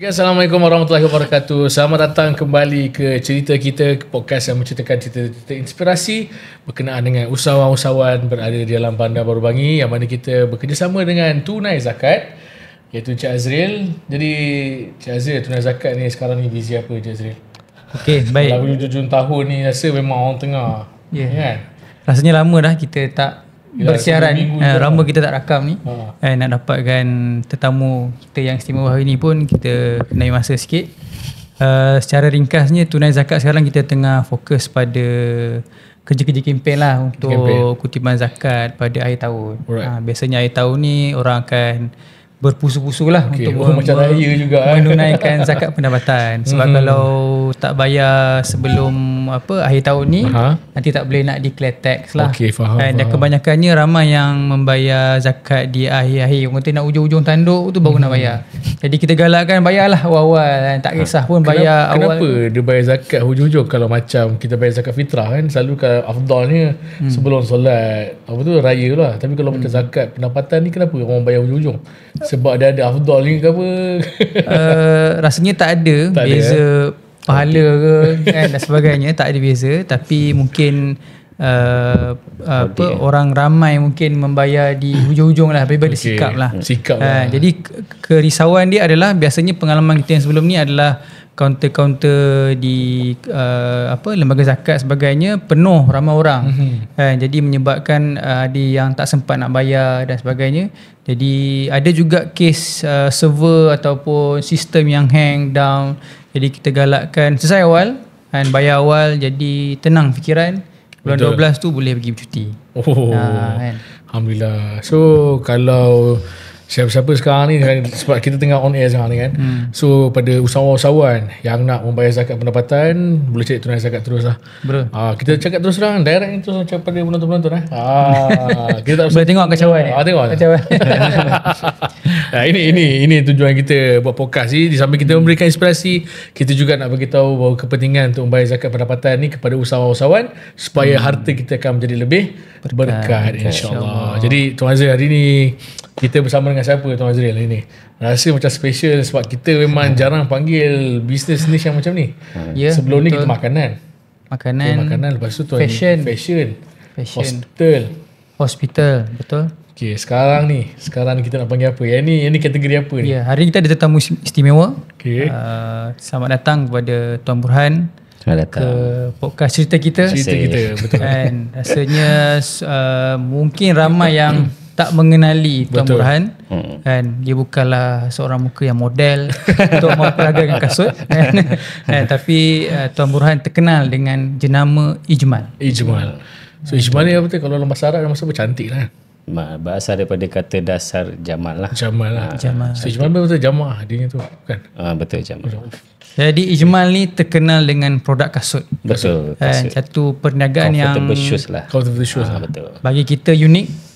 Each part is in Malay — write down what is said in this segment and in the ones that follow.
Okay, Assalamualaikum warahmatullahi wabarakatuh. Selamat datang kembali ke cerita kita, ke podcast yang menceritakan cerita-cerita inspirasi berkenaan dengan usahawan-usahawan berada di dalam Bandar Baru Bangi, yang mana kita bekerjasama dengan Tunai Zakat, iaitu Encik Azril. Jadi Encik Azril, Tunai Zakat ni sekarang ni busy apa Encik Azril? Okey, baik. Kalau hujung tahun ni rasa memang orang tengah. Ya. Kan? Rasanya lama dah kita tak bersiaran. Lama kita tak rakam ni. Nak dapatkan tetamu kita yang istimewa hari ni pun kita kena masa sikit. Secara ringkasnya, Tunai Zakat sekarang kita tengah fokus pada kerja-kerja kempen lah untuk kutipan zakat pada akhir tahun. Biasanya akhir tahun ni orang akan berpusu-pusu lah untuk macam raya juga menunaikan zakat pendapatan. Sebab kalau tak bayar sebelum akhir tahun ni, nanti tak boleh nak declare tax lah. Faham. Dan kebanyakannya ramai yang membayar zakat di akhir-akhir. Orang kata nak ujung-ujung tanduk tu baru nak bayar. Jadi kita galakkan bayarlah awal-awal. Tak kisah pun bayar awal. Kenapa dia bayar zakat hujung-hujung? Kalau macam kita bayar zakat fitrah kan, selalu kalau afdalnya sebelum solat raya lah. Tapi kalau macam zakat pendapatan ni, kenapa orang bayar hujung-hujung? Sebab dia ada afdal ni ke apa? Rasanya tak ada beza pahala ke kan, dan sebagainya. Tak ada beza. Tapi mungkin orang ramai mungkin membayar di hujung-hujung lah, daripada sikap lah. Jadi kerisauan dia adalah, biasanya pengalaman kita yang sebelum ni adalah kaunter-kaunter di lembaga zakat sebagainya penuh, ramai orang. Jadi menyebabkan ada yang tak sempat nak bayar dan sebagainya. Jadi ada juga kes server ataupun sistem yang hang down. Jadi kita galakkan selesai awal dan bayar awal, jadi tenang fikiran. Bulan 12 tu boleh pergi bercuti. Kan? Alhamdulillah. So kalau siapa-siapa sekarang ni, sebab kita tengah on air sekarang ni kan, so pada usahawan-usahawan yang nak membayar zakat pendapatan, boleh cari Tunai Zakat terus lah. Kita cakap terus terang, direct ni terus cakap pada penonton-penonton. Kita tak boleh tengok kacauan ni. Tengok ini tujuan kita buat podcast ni. Di samping kita memberikan inspirasi, kita juga nak beritahu bahawa kepentingan untuk membayar zakat pendapatan ni kepada usahawan-usahawan, supaya harta kita akan menjadi lebih berkat, insyaAllah. Jadi Tuan Azril, hari ni kita bersama dengan siapa Tuan Azril hari ni? Rasa macam special sebab kita memang jarang panggil bisnes niche yang macam ni. Sebelum ni kita makanan, lepas tu fashion, hospital, betul. Okay, sekarang ni kita nak panggil apa? Yang ni kategori apa ni? Hari ni kita ada tetamu istimewa. Selamat datang kepada Tuan Burhan ke podcast cerita kita. Betul. Dan rasanya mungkin ramai yang tak mengenali Tuan Burhan. Kan, dia bukanlah seorang muka yang model untuk memperagakan kasut. Tapi Tuan Burhan terkenal dengan jenama Ijmal. So Ijmal ni apa tu? Kalau dalam bahasa Arab, dalam bahasa cantik lah. Bahasa daripada kata dasar Jamal lah. So Ijmal betul jamaah dia tu kan? Betul, Jamal. Jadi Ijmal ni terkenal dengan produk kasut. Betul. Satu perniagaan yang comfortable shoes lah. Betul. Bagi kita unik.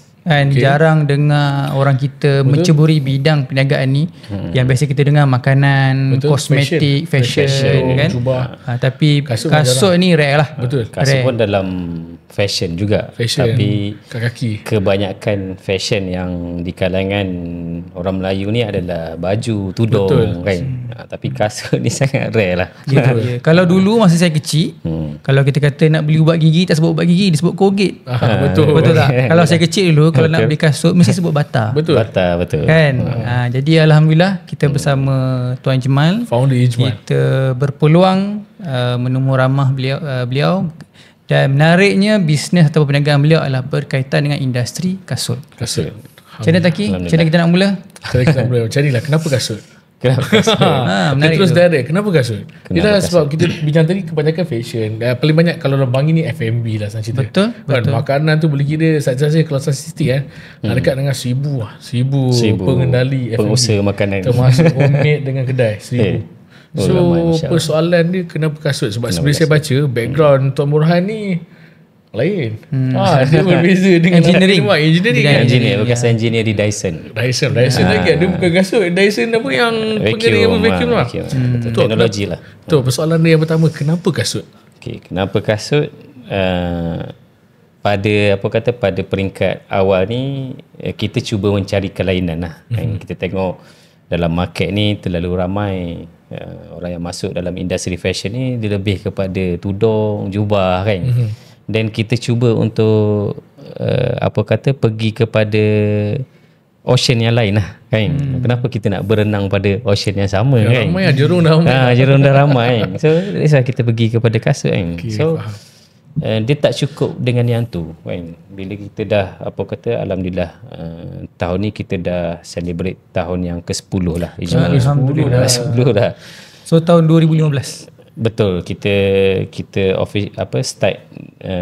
Jarang dengar orang kita menceburi bidang perniagaan ni. Yang biasa kita dengar makanan, kosmetik, fashion kan. Tapi kasut ni rare lah. Kasut pun dalam fashion juga. Tapi kebanyakan fashion yang di kalangan orang Melayu ni adalah baju, tudung kan. Tapi kasut ni sangat rare lah. Kalau dulu masa saya kecil, kalau kita kata nak beli ubat gigi, tak sebut ubat gigi, disebut Colgate. Betul tak? Kalau saya kecil dulu, kalau nak beli kasut mesti sebut Bata. Betul kan. Jadi alhamdulillah kita bersama Tuan Ijmal, founder Ijmal, kita berpeluang menemu ramah beliau. Dan menariknya, bisnes atau perniagaan beliau adalah berkaitan dengan industri kasut. Macam mana Taki? Macam mana kita nak mula? Macam ni lah, kenapa kasut? Kita terus direct, kenapa kasut? Yelah, sebab kita bincang tadi kebanyakan fashion. Paling banyak kalau dalam bank ni F&B lah senang cerita. Betul. Makanan tu boleh kira saja kalau statistik kan, dekat dengan 1,000 pengendali F&B, pengusaha makanan, termasuk homemade dengan kedai 1,000. So persoalan dia kenapa kasut? Sebab sebenarnya saya baca background Tuan Burhan ni lain. Dia berbeza dengan engineer, bekas engineer di Dyson lagi. Dia bukan kasut, Dyson apa yang vacuum lah. Teknologi lah. Persoalan dia yang pertama, kenapa kasut? Kenapa kasut? Pada peringkat awal ni kita cuba mencari kelainan lah. Kita tengok dalam market ni terlalu ramai orang yang masuk dalam industri fashion ni, dia lebih kepada tudung, jubah kan. Dan kita cuba untuk pergi kepada ocean yang lain lah kan. Kenapa kita nak berenang pada ocean yang sama kan? Ramai lah, jerung dah ramai. Jerung dah ramai kan. So that's why kita pergi kepada kasut kan. So dia tak cukup dengan yang tu kan. Bila kita dah alhamdulillah tahun ni kita dah celebrate tahun yang ke-10 lah. Alhamdulillah. 10 dah. So tahun 2015. Betul, kita start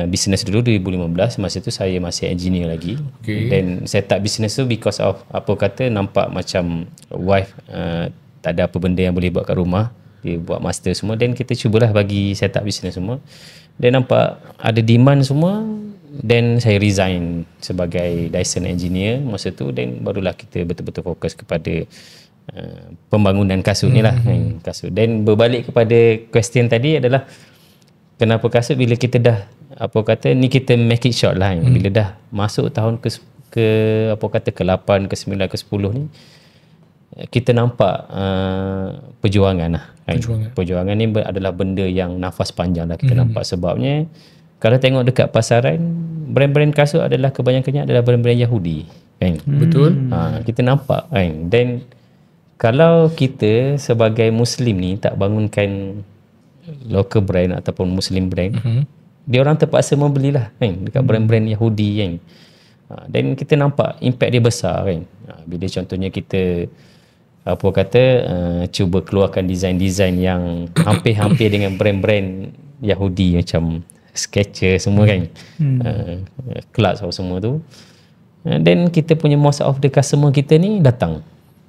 business dulu 2015. Masa tu saya masih engineer lagi. Dan set up business tu because of nampak macam wife tak ada apa benda yang boleh buat kat rumah, dia buat master semua, dan kita cubalah bagi set up business semua, dan nampak ada demand semua, dan saya resign sebagai license engineer masa tu, dan barulah kita betul-betul fokus kepada pembangunan kasut ni lah. Kasut. Dan berbalik kepada question tadi adalah kenapa kasut, bila kita dah ni kita make it short lah. Bila dah masuk tahun ke-8, ke-9, ke-10 ni, kita nampak perjuangan lah. Perjuangan ni adalah benda yang nafas panjang lah kita nampak. Sebabnya kalau tengok dekat pasaran, brand-brand kasut adalah kebanyakannya adalah brand-brand Yahudi kan. Betul. Kita nampak kan. Dan kalau kita sebagai Muslim ni tak bangunkan local brand ataupun Muslim brand, dia orang terpaksa membelilah kan dekat brand-brand Yahudi kan. Dan kita nampak impact dia besar kan. Bila contohnya kita cuba keluarkan design-design yang hampir-hampir dengan brand-brand Yahudi macam Skechers semua kan, Clarks semua tu. Dan kita punya most of the customer kita ni datang.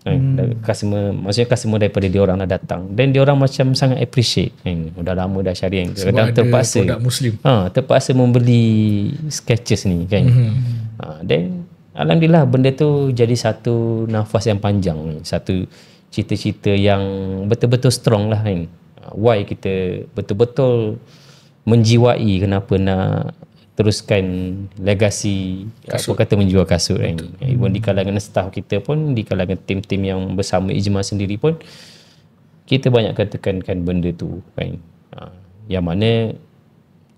Maksudnya customer daripada dia orang dah datang, dan dia orang macam sangat appreciate kan. Dah lama dah cari yang kadang terpaksa Muslim. Terpaksa membeli Skechers ni kan. Dan alhamdulillah benda tu jadi satu nafas yang panjang, satu cita-cita yang betul-betul strong lah kan. Why kita betul-betul menjiwai kenapa nak teruskan legasi menjual kasut kan. Even di kalangan staff kita pun, di kalangan tim-tim yang bersama Ijma sendiri pun, kita banyak tekankan benda tu kan. Yang mana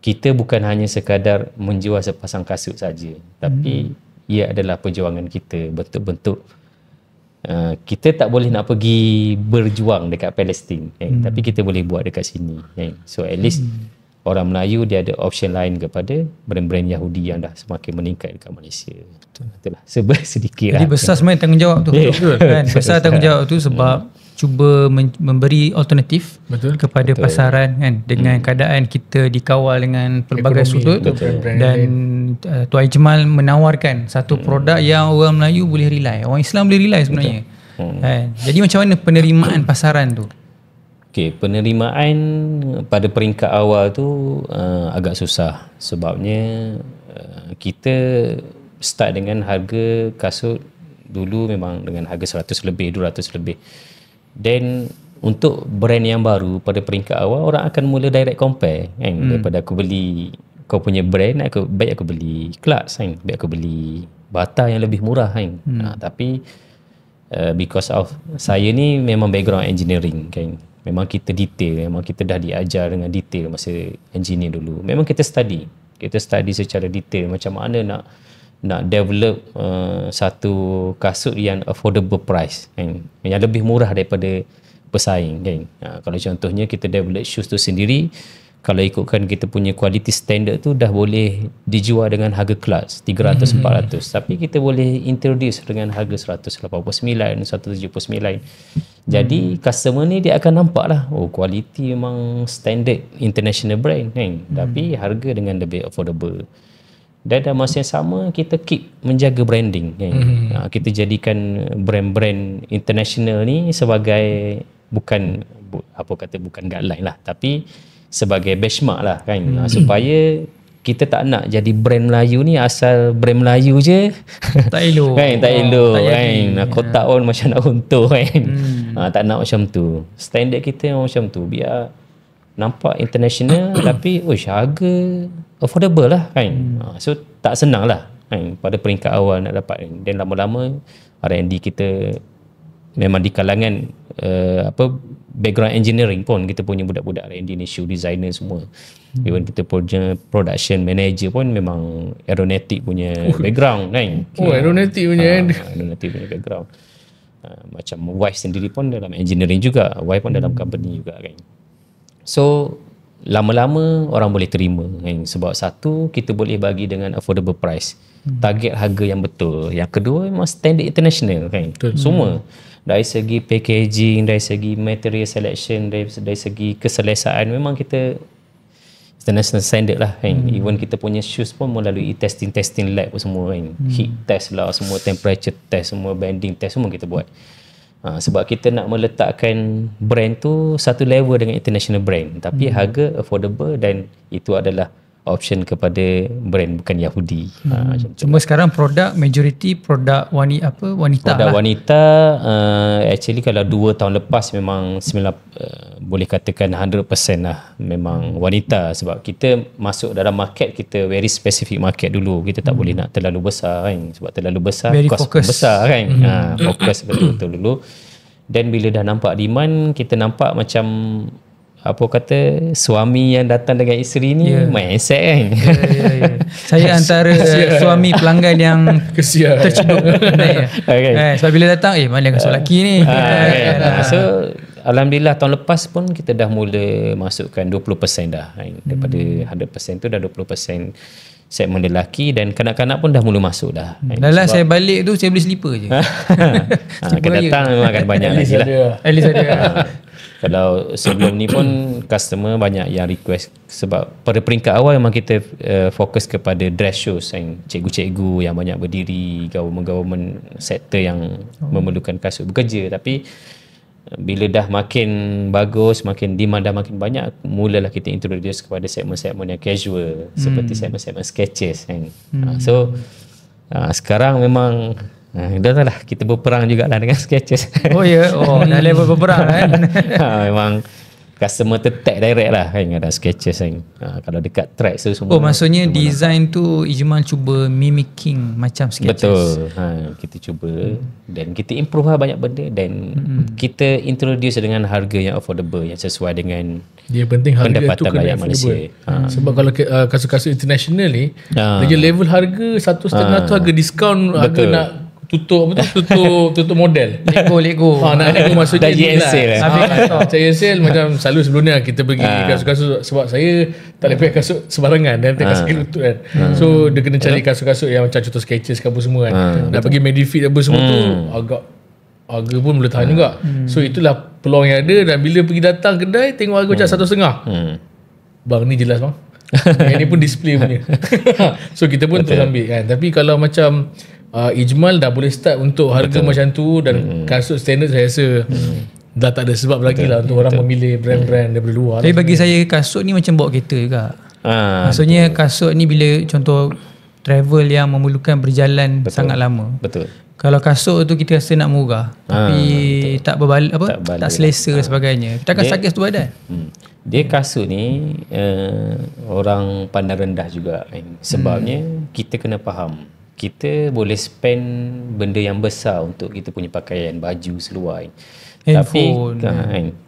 kita bukan hanya sekadar menjual sepasang kasut saja, tapi ia adalah perjuangan kita bentuk-bentuk. Kita tak boleh nak pergi berjuang dekat Palestin kan? Tapi kita boleh buat dekat sini kan? So at least orang Melayu dia ada option lain kepada brand-brand Yahudi yang dah semakin meningkat dekat Malaysia. Itulah sedikit. Jadi besar sebenarnya tanggungjawab tu. Kan? Besar tanggungjawab tu sebab cuba memberi alternatif kepada pasaran kan, dengan keadaan kita dikawal dengan pelbagai sudut, dan Tuan Ijmal menawarkan satu produk yang orang Melayu boleh rely, orang Islam boleh rely sebenarnya. Jadi macam mana penerimaan pasaran tu? Penerimaan pada peringkat awal tu agak susah, sebabnya kita start dengan harga kasut dulu memang dengan harga 100 lebih, 200 lebih. Dan untuk brand yang baru pada peringkat awal, orang akan mula direct compare kan. Daripada aku beli kau punya brand, baik aku beli Clarks kan, baik aku beli Bata yang lebih murah kan. Tapi because of saya ni memang background engineering kan, memang kita detail, memang kita dah diajar dengan detail masa engineer dulu. Memang kita study secara detail macam mana nak develop satu kasut yang affordable price kan, yang lebih murah daripada pesaing kan. Kalau contohnya kita develop shoes tu sendiri, kalau ikutkan kita punya quality standard tu dah boleh dijual dengan harga kelas 300-400, tapi kita boleh introduce dengan harga 189, 179. Jadi customer ni dia akan nampak lah, oh quality memang standard international brand kan, tapi harga dengan lebih affordable. Dan dalam masa yang sama kita keep menjaga branding kan. Kita jadikan brand-brand international ni sebagai bukan guideline lah, tapi sebagai benchmark lah kan. Supaya kita tak nak jadi brand Melayu ni asal brand Melayu je tak elok kan, tak elok kan, kotak pun macam nak runtuh kan. Tak nak macam tu. Standard kita macam tu, biar nampak international tapi harga affordable lah kan. So tak senang lah kan pada peringkat awal nak dapat kan. Dan lama-lama R&D kita memang di kalangan background engineering pun kita punya budak-budak R&D ni, shoe designer semua. Even kita punya production manager pun memang aeronautic punya background kan. Aeronautic punya aeronautic punya background. Macam wife sendiri pun dalam engineering juga, wife pun dalam company juga kan. So lama-lama orang boleh terima kan? Sebab satu, kita boleh bagi dengan affordable price, target harga yang betul. Yang kedua, memang standard international kan. Semua dari segi packaging, dari segi material selection, dari segi keselesaan, memang kita international standard lah kan. Even kita punya shoes pun melalui testing lab semua kan. Heat test lah semua, temperature test semua, bending test semua kita buat. Sebab kita nak meletakkan brand tu satu level dengan international brand, tapi harga affordable, dan itu adalah option kepada brand bukan Yahudi. Cuma sekarang produk majority produk wanita produk lah. Wanita actually kalau 2 tahun lepas memang boleh katakan 100% lah memang wanita, sebab kita masuk dalam market, kita very specific market dulu. Kita tak boleh nak terlalu besar kan, sebab terlalu besar very cost focus. besar kan. Fokus betul-betul dulu. Dan bila dah nampak demand, kita nampak macam suami yang datang dengan isteri ni mindset kan. Saya antara suami pelanggan yang terceduk. Sebab bila datang mana kasut lelaki ni. So alhamdulillah tahun lepas pun kita dah mula masukkan 20% dah kan. Daripada 100% tu dah 20% segmen lelaki, dan kanak-kanak pun dah mula masuk dah. Dalam saya balik tu saya beli slipper je. Akan datang memang akan banyak lagi lah. At least ada. Kalau sebelum ni pun customer banyak yang request, sebab pada peringkat awal memang kita fokus kepada dress shows kan, cikgu-cikgu yang banyak berdiri, government sektor yang memerlukan kasut bekerja. Tapi bila dah makin bagus, makin demand dah makin banyak, mulalah kita introduce kepada segmen-segmen yang casual, seperti segmen-segmen Skechers kan. So sekarang memang dah lah kita berperang jugalah dengan Skechers. Dah level berperang kan. Memang customer tag direct lah kan ada Skechers kan. Kalau dekat track semua. Maksudnya design tu Ijmal cuba mimicking macam Skechers. Betul. Kita cuba dan kita improve lah banyak benda, dan kita introduce dengan harga yang affordable, yang sesuai dengan dia penting harga pendapatan tu kena rakyat Malaysia. Sebab kalau kasut-kasut international ni dia level harga 1.5 tu harga diskaun, harga nak tutup model lego nak lego maksudnya macam sale macam selalu sebelum ni kita pergi kasut-kasut, sebab saya tak boleh pakai kasut sembarangan dan kasut lutut kan. So dia kena cari kasut-kasut yang macam contoh Skechers ke apa semua kan. Nak pergi Medifit apa semua tu agak harga pun boleh tahan juga. So itulah peluang yang ada, dan bila pergi datang kedai tengok harga macam 1.5, bang ni jelas bang. Yang ni pun display punya. So kita pun terus ambil kan. Tapi kalau macam Ijmal dah boleh start untuk harga macam tu, dan kasut standard saya rasa dah tak ada sebab lagi lah untuk orang memilih brand-brand daripada luar. Tapi bagi saya kasut ni macam bawa kereta juga. Maksudnya kasut ni bila contoh travel yang memerlukan berjalan sangat lama. Kalau kasut tu kita rasa nak murah, tapi tak tak selesa dan sebagainya. Kita akan sakit satu badan. Dia kasut ni orang pandang rendah juga kan. Sebabnya kita kena faham, kita boleh spend benda yang besar untuk kita punya pakaian, baju, seluar.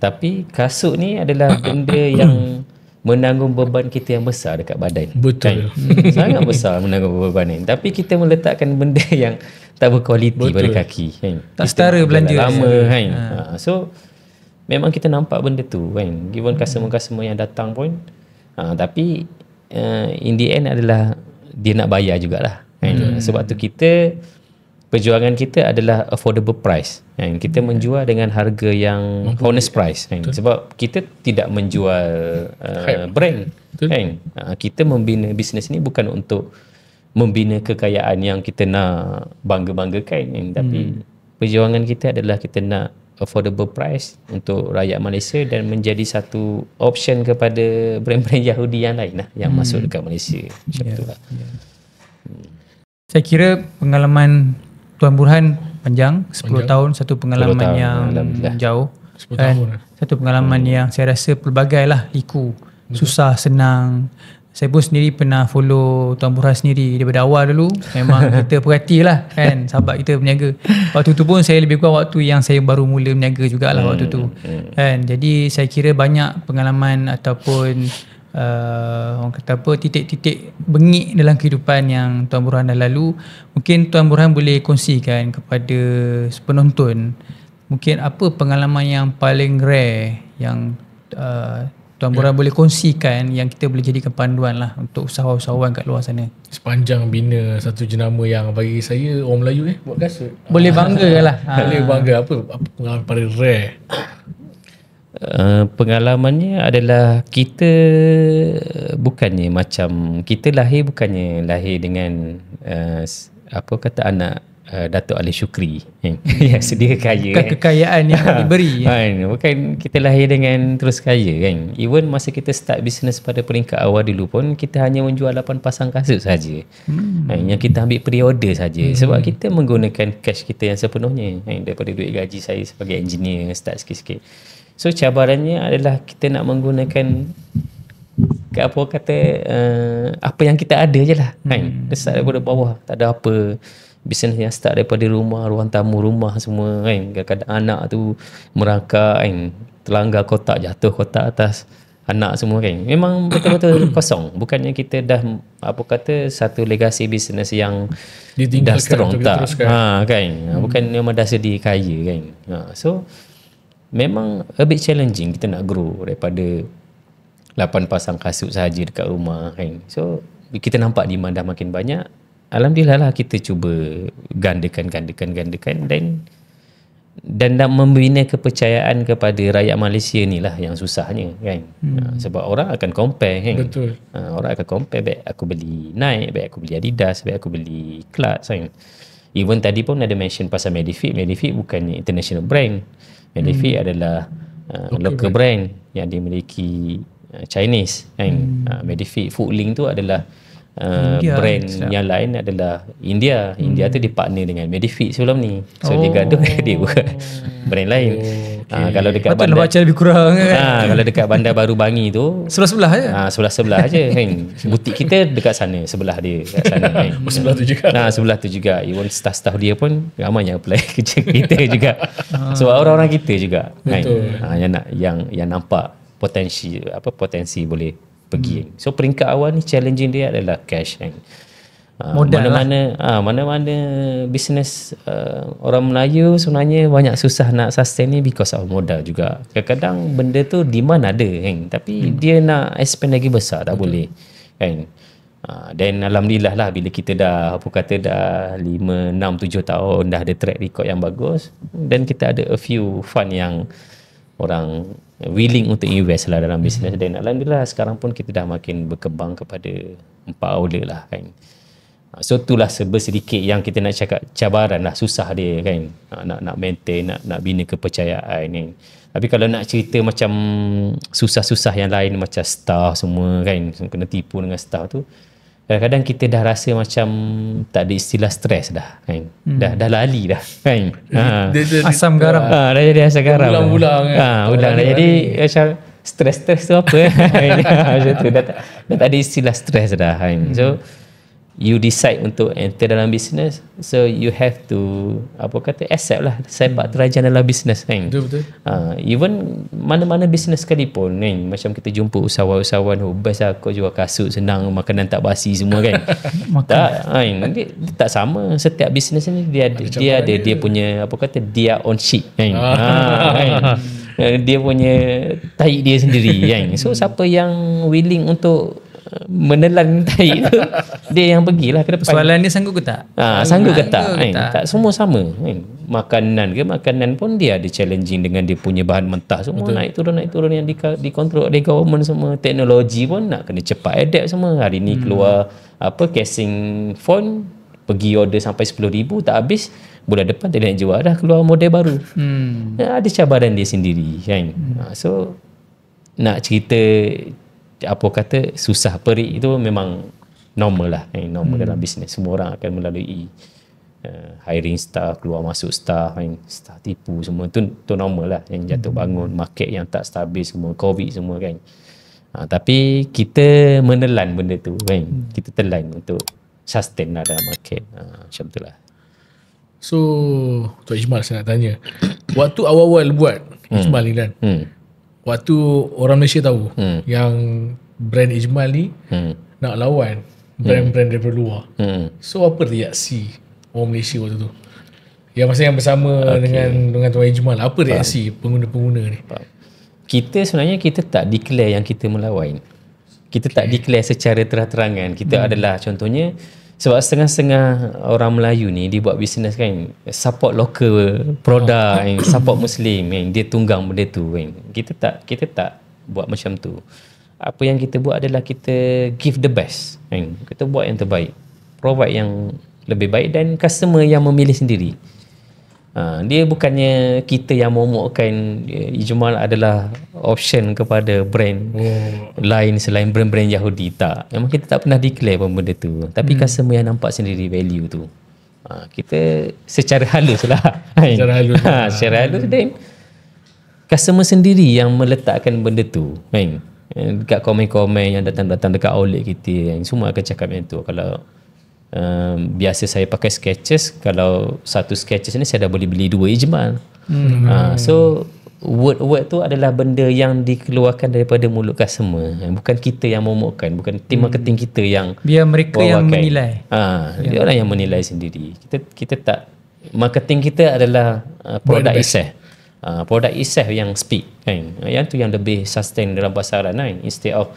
Tapi kasut ni adalah benda yang menanggung beban kita yang besar dekat badan. Betul. Kan? Sangat besar menanggung beban ni. Tapi kita meletakkan benda yang tak berkualiti pada kaki. Kan? Tak setara belanja lama kan. So memang kita nampak benda tu kan. Given customer-customer yang datang pun. Tapi in the end adalah dia nak bayar jugalah. Sebab tu perjuangan kita adalah affordable price kan? Kita menjual dengan harga yang honest price kan? Sebab kita tidak menjual brand kan? Kita membina bisnes ni bukan untuk membina kekayaan yang kita nak bangga-banggakan kan? Tapi perjuangan kita adalah kita nak affordable price untuk rakyat Malaysia, dan menjadi satu option kepada brand-brand Yahudi yang lain lah yang masuk dekat Malaysia. Macam tu lah. Saya kira pengalaman Tuan Burhan panjang, 10 tahun, satu pengalaman yang jauh, dan satu pengalaman yang saya rasa pelbagai lah, liku, susah, senang, saya pun sendiri pernah follow Tuan Burhan sendiri daripada awal dulu. Memang kita perhatilah kan, sahabat kita berniaga. Waktu tu pun saya lebih kurang waktu yang saya baru mula berniaga jugalah waktu tu kan. Jadi saya kira banyak pengalaman ataupun orang kata apa, titik-titik bengik dalam kehidupan yang Tuan Burhan dah lalu. Mungkin Tuan Burhan boleh kongsikan kepada penonton, mungkin apa pengalaman yang paling rare yang Tuan Burhan boleh kongsikan yang kita boleh jadikan panduan lah untuk usahawan-usahawan kat luar sana. Sepanjang bina satu jenama yang bagi saya orang Melayu buat kasut, boleh bangga lah. Boleh bangga. Apa pengalaman paling rare? Pengalamannya adalah kita bukannya macam, kita bukannya lahir dengan apa kata anak Datuk Ali Shukri yang sedia kaya. Bukan kekayaan yang diberi. Bukan kita lahir dengan terus kaya kan. Even masa kita start bisnes pada peringkat awal dulu pun kita hanya menjual 8 pasang kasut saja. Yang kita ambil pre-order saja. Sebab kita menggunakan cash kita yang sepenuhnya daripada duit gaji saya sebagai engineer start sikit-sikit. So cabarannya adalah kita nak menggunakan apa yang kita ada je lah kan. Start daripada bawah, tak ada apa. Bisnes yang start daripada rumah, ruang tamu rumah semua kan. Kadang-kadang anak tu merangkak kan, terlanggar kotak, jatuh kotak atas anak semua kan. Memang betul-betul kosong. Bukannya kita dah satu legasi bisnes yang dah strong tak. Kan. Bukan memang dah sedia kaya kan. So memang a bit challenging kita nak grow daripada 8 pasang kasut sahaja dekat rumah kan. So kita nampak demand dah makin banyak. Alhamdulillah lah kita cuba gandakan dan nak membina kepercayaan kepada rakyat Malaysia ni lah yang susahnya kan. Sebab orang akan compare kan. Betul. Orang akan compare, baik aku beli Nike, baik aku beli Adidas, baik aku beli Clarks kan. Even tadi pun ada mention pasal Medifit. Medifit bukannya international brand. Medifit adalah local brand yang dimiliki Chinese kan. Medifit, Foodlink tu adalah brand yang lain adalah India. India tu dia partner dengan Medifit sebelum ni. So dia gaduh dia buat brand lain. Kalau dekat bandar baca lebih kurang kan. Kalau dekat Bandar Baru Bangi tu sebelah je. Sebelah je kan. Butik kita dekat sana, sebelah dia kat sana kan. Sebelah tu juga. Sebelah tu juga. Even staff-staff dia pun ramai yang apply kerja kita juga. So orang-orang kita juga kan. Yang nampak potensi boleh pergi. So peringkat awal ni challenging dia adalah cash kan. Mana-mana bisnes orang Melayu sebenarnya banyak susah nak sustain ni because of modal juga. Kadang-kadang benda tu demand ada kan, tapi dia nak expand lagi besar tak boleh kan. Dan alhamdulillah lah bila kita dah 5, 6, 7 tahun dah ada track record yang bagus dan kita ada a few fund yang orang willing untuk invest lah dalam bisnes. Dan alhamdulillah sekarang pun kita dah makin berkembang kepada 4 outlet lah kan. So itulah sedikit yang kita nak cakap cabaran lah, susah dia kan. Nak maintain, nak bina kepercayaan kan. Tapi kalau nak cerita macam susah-susah yang lain macam staff semua kan, kena tipu dengan staff tu, kadang-kadang kita dah rasa macam tak ada istilah stres dah kan. Dah lali dah kan. Asam garam. Dah jadi asam garam. Ulang-ulang kan. Ulang dah jadi macam stres tu apa. Macam tu dah tak ada istilah stres dah kan. So you decide untuk enter dalam bisnes, so you have to accept lah sepak terjang dalam bisnes kan. Betul. Even mana-mana bisnes sekalipun kan, macam kita jumpa usahawan-usahawan, best lah kau jual kasut senang, makanan tak basi semua kan. Dia tak sama. Setiap bisnes ni dia punya dia own shit kan. Dia punya tahi dia sendiri kan. So siapa yang willing untuk menelan tahi tu, dia yang pergilah ke depan. Soalan dia sanggup ke tak? Sanggup ke tak? Tak semua sama kan. Makanan pun dia ada challenging dengan dia punya bahan mentah semua. Betul. Naik turun yang dikontrol oleh government semua. Teknologi pun nak kena cepat adapt semua. Hari ni keluar casing phone, pergi order sampai 10,000 tak habis, bulan depan tak nak jual dah keluar model baru. Ada cabaran dia sendiri kan. So nak cerita susah perik itu memang normal lah, normal dalam bisnes. Semua orang akan melalui hiring staff, keluar masuk staff, staff tipu semua tu normal lah, yang jatuh bangun, market yang tak stabil semua, covid semua kan. Tapi kita menelan benda tu kan. Kita telan untuk sustain lah dalam market. Macam tu lah. So Tok Ijmal saya nak tanya, waktu awal-awal buat Ijmal ni kan, waktu orang Malaysia tahu yang brand Ijmal ni nak lawan brand-brand daripada luar, so apa reaksi orang Malaysia waktu tu? Yang masa yang bersama dengan Tuan Ijmal, apa reaksi pengguna-pengguna ni? Kita sebenarnya kita tak declare yang kita melawan. Kita tak declare secara terang-terangan. Kita adalah contohnya, sebab setengah-setengah orang Melayu ni dia buat bisnes kan, support local produk, support Muslim kan, dia tunggang benda tu kan. Kita tak buat macam tu. Apa yang kita buat adalah kita give the best kan. Kita buat yang terbaik, provide yang lebih baik, dan customer yang memilih sendiri. Dia bukannya kita yang momokkan Ijmal adalah option kepada brand lain selain brand-brand Yahudi. Tak, memang kita tak pernah declare pun benda tu. Tapi customer yang nampak sendiri value tu, kita secara halus lah secara halus, dan customer sendiri yang meletakkan benda tu kan. Dekat komen-komen yang datang-datang dekat outlet kita yang semua akan cakap macam tu. Kalau biasa saya pakai Skechers, kalau satu Skechers ni saya dah boleh beli 2 Ijmal. So word tu adalah benda yang dikeluarkan daripada mulut customer, bukan kita yang momokkan, bukan tim marketing kita yang biar mereka yang menilai. Dia orang yang menilai sendiri. Kita tak, marketing kita adalah produk iseh. Produk iseh yang speak kan. Yang tu yang lebih sustain dalam pasaran kan, instead of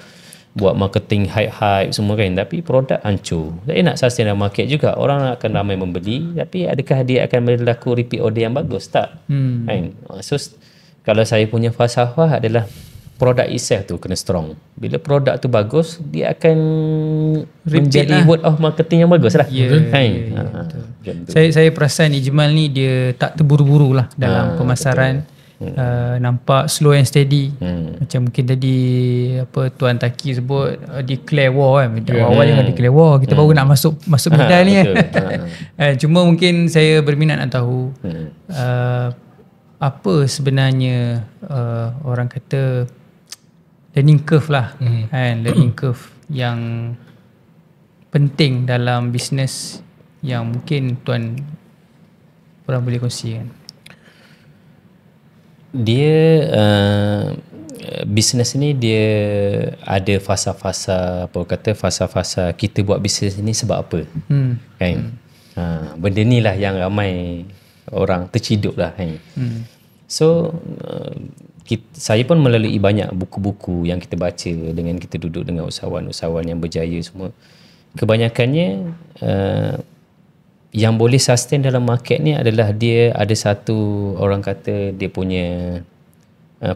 buat marketing hype-hype semua kan, tapi produk hancur. Saya nak sustain dalam market juga, orang akan ramai membeli, tapi adakah dia akan berlaku repeat order yang bagus? Tak kan? So kalau saya punya falsafah adalah produk iseh tu kena strong. Bila produk tu bagus, dia akan menjadi word of marketing yang bagus lah. Saya perasan Ijmal ni dia tak terburu-buru lah dalam pemasaran. Nampak slow and steady. Macam mungkin tadi apa Tuan Taki sebut declare war kan. Awal jangan declare war, kita baru nak masuk medal ni kan. Cuma mungkin saya berminat nak tahu apa sebenarnya orang kata learning curve lah kan, learning curve yang penting dalam bisnes yang mungkin Tuan korang boleh kongsikan. Dia bisnes ni dia ada fasa-fasa, fasa-fasa kita buat bisnes ni sebab apa kan. Benda ni lah yang ramai orang terciduk lah kan. So saya pun melalui banyak buku-buku yang kita baca dengan kita duduk dengan usahawan-usahawan yang berjaya semua, kebanyakannya yang boleh sustain dalam market ni adalah dia ada satu, orang kata dia punya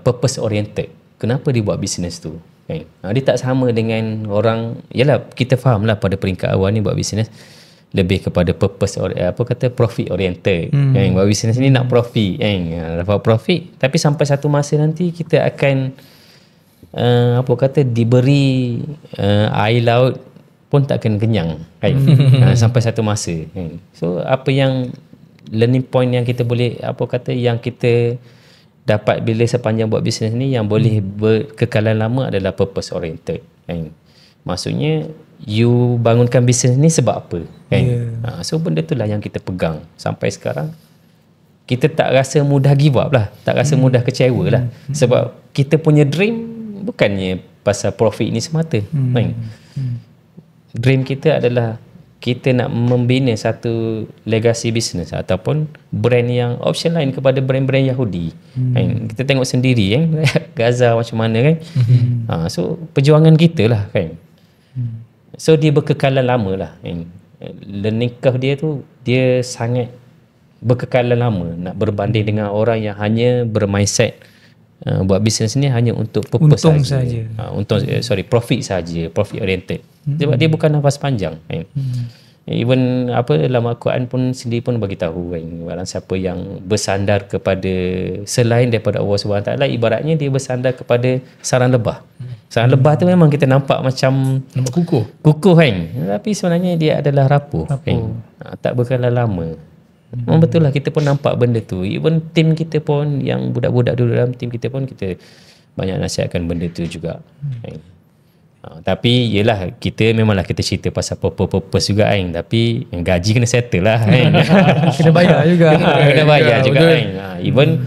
purpose oriented. Kenapa dia buat bisnes tu kan? Dia tak sama dengan orang, yalah kita faham lah pada peringkat awal ni buat bisnes lebih kepada purpose profit oriented kan. Buat bisnes ni nak profit kan, dapat profit, tapi sampai satu masa nanti kita akan diberi air laut pun takkan kenyang kan. Sampai satu masa kan. So apa yang learning point yang kita boleh yang kita dapat bila sepanjang buat bisnes ni, yang boleh berkekalan lama adalah purpose oriented kan. Maksudnya you bangunkan bisnes ni sebab apa kan. So benda tu lah yang kita pegang sampai sekarang. Kita tak rasa mudah give up lah, tak rasa mudah kecewa lah, sebab kita punya dream bukannya pasal profit ni semata kan. Dream kita adalah kita nak membina satu legacy business ataupun brand yang option lain kepada brand-brand Yahudi kan. Kita tengok sendiri kan Gaza macam mana kan. So perjuangan kita lah kan. So dia berkekalan lama lah kan. Learning curve dia tu dia sangat berkekalan lama, nak berbanding dengan orang yang hanya bermindset buat bisnes ni hanya untuk purpose saja. Profit saja, profit oriented. Sebab dia bukan nafas panjang kan. Even dalam Al-Quran pun sendiri pun bagi tahu kan, barang siapa yang bersandar kepada selain daripada Allah SWT, ibaratnya dia bersandar kepada sarang lebah. Sarang lebah tu memang kita nampak macam nampak kukuh kan, tapi sebenarnya dia adalah rapuh. Kan? Tak berkala lama. Memang betul lah, kita pun nampak benda tu. Even tim kita pun, yang budak-budak dulu dalam tim kita pun, kita banyak nasihatkan benda tu juga. Tapi yelah, memanglah kita cerita pasal purpose juga kan, tapi gaji kena settle lah kan. Kena bayar juga. Kena bayar juga kan. Even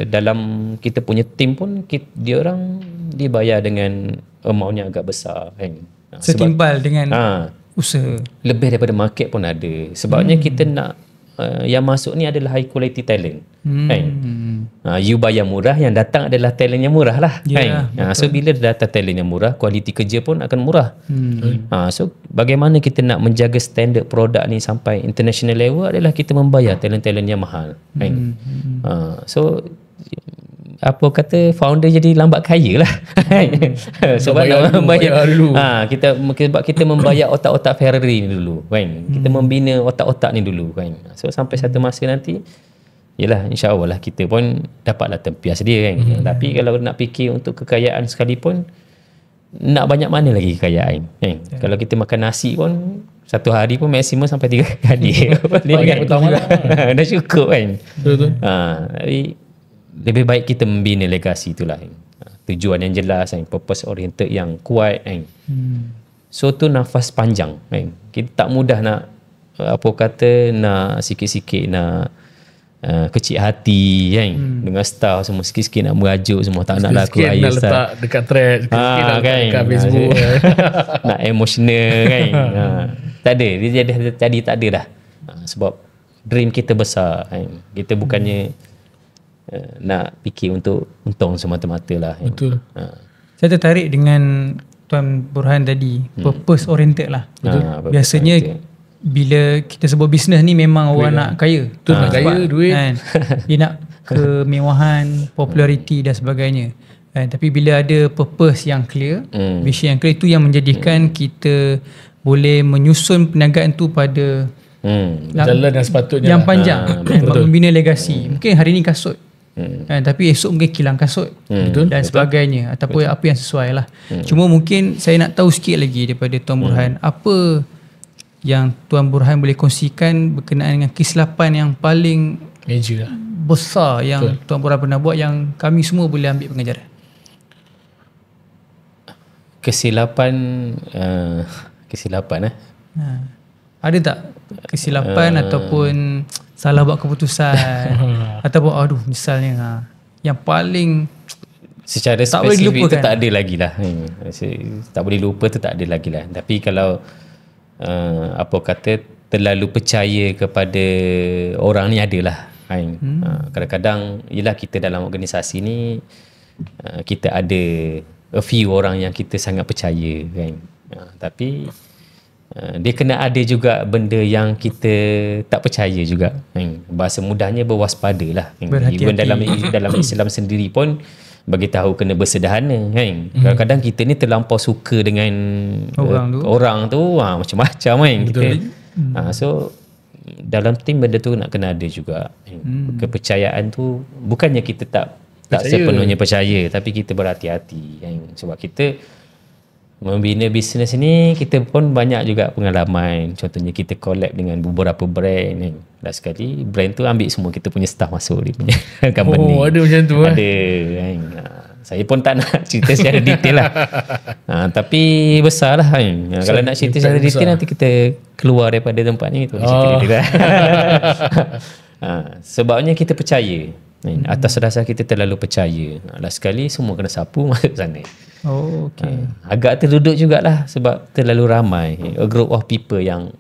dalam kita punya team pun dia orang dibayar dengan amount yang agak besar kan. Setimbal dengan usaha. Lebih daripada market pun ada. Sebabnya kita nak yang masuk ni adalah high quality talent kan. You bayar murah, yang datang adalah talent yang murah lah kan. So bila datang talent yang murah, kualiti kerja pun akan murah. So bagaimana kita nak menjaga standard produk ni sampai international level adalah kita membayar talent-talent yang mahal kan. So apa kata, founder jadi lambat kaya lah. Sebab nak membayar dulu. Sebab kita membayar otak-otak Ferrari ni dulu kan. Kita membina otak-otak ni dulu kan. So sampai satu masa nanti, yelah, insya-Allah lah kita pun dapatlah tempias dia kan. Tapi kalau nak fikir untuk kekayaan sekalipun, nak banyak mana lagi kekayaan kan. Kalau kita makan nasi pun satu hari pun maksimum sampai 3 kali. Dah cukup kan. Betul. Tapi lebih baik kita membina legasi itulah. Tujuan yang jelas kan, purpose oriented yang kuat kan. So tu nafas panjang kan. Kita tak mudah nak nak sikit-sikit nak kecil hati kan, dengan staff semua sikit-sikit nak merajuk semua, tak nak laku air nak letak dekat thread, sikit-sikit nak letak dekat Facebook. Nak emotional kan. Tak ada, dia jadi tak ada dah. Sebab dream kita besar kan. Kita bukannya nak fikir untuk untung semata-mata lah. Betul. Saya tertarik dengan Tuan Burhan tadi, purpose oriented lah. Betul. Biasanya bila kita sebut bisnes ni memang orang nak kaya. Betul, nak kaya, duit. Kan, dia nak kemewahan, populariti dan sebagainya. Tapi bila ada purpose yang clear, vision yang clear, itu yang menjadikan kita boleh menyusun perniagaan tu pada jalan yang sepatutnya, yang panjang, membina legasi. Mungkin hari ni kasut, tapi esok mungkin kilang kasut dan sebagainya, ataupun apa yang sesuai lah. Cuma mungkin saya nak tahu sikit lagi daripada Tuan Burhan, apa yang Tuan Burhan boleh kongsikan berkenaan dengan kesilapan yang paling major lah, besar yang Tuan Burhan pernah buat, yang kami semua boleh ambil pengajaran. Kesilapan ada tak kesilapan ataupun salah buat keputusan ataupun misalnya yang paling secara spesifik tu tak ada lagi lah. Tak boleh lupa tu tak ada lagi lah. Tapi kalau terlalu percaya kepada orang ni adalah kan. Kadang-kadang yelah, kita dalam organisasi ni kita ada a few orang yang kita sangat percaya kan. Tapi dia kena ada juga benda yang kita tak percaya juga kan. Bahasa mudahnya berwaspada lah kan. Even dalam Islam sendiri pun bagi tahu kena bersederhana kan. Kadang-kadang kita ni terlampau suka dengan orang tu macam-macam kan kita. So dalam tim benda tu nak kena ada juga kepercayaan tu. Bukannya kita tak sepenuhnya percaya, tapi kita berhati-hati kan. Sebab kita membina bisnes ni, kita pun banyak juga pengalaman. Contohnya kita collab dengan beberapa brand kan. Last sekali brand tu ambil semua kita punya staff masuk dia punya company. Ada macam tu ada kan. Saya pun tak nak cerita secara detail lah. Tapi besar lah kan. Kalau nak cerita secara detail nanti kita keluar daripada tempat ni tu cerita detail lah. Sebabnya kita percaya atas dasar kita terlalu percaya. Last sekali semua kena sapu masuk sana. Agak terduduk jugalah sebab terlalu ramai, a group of people yang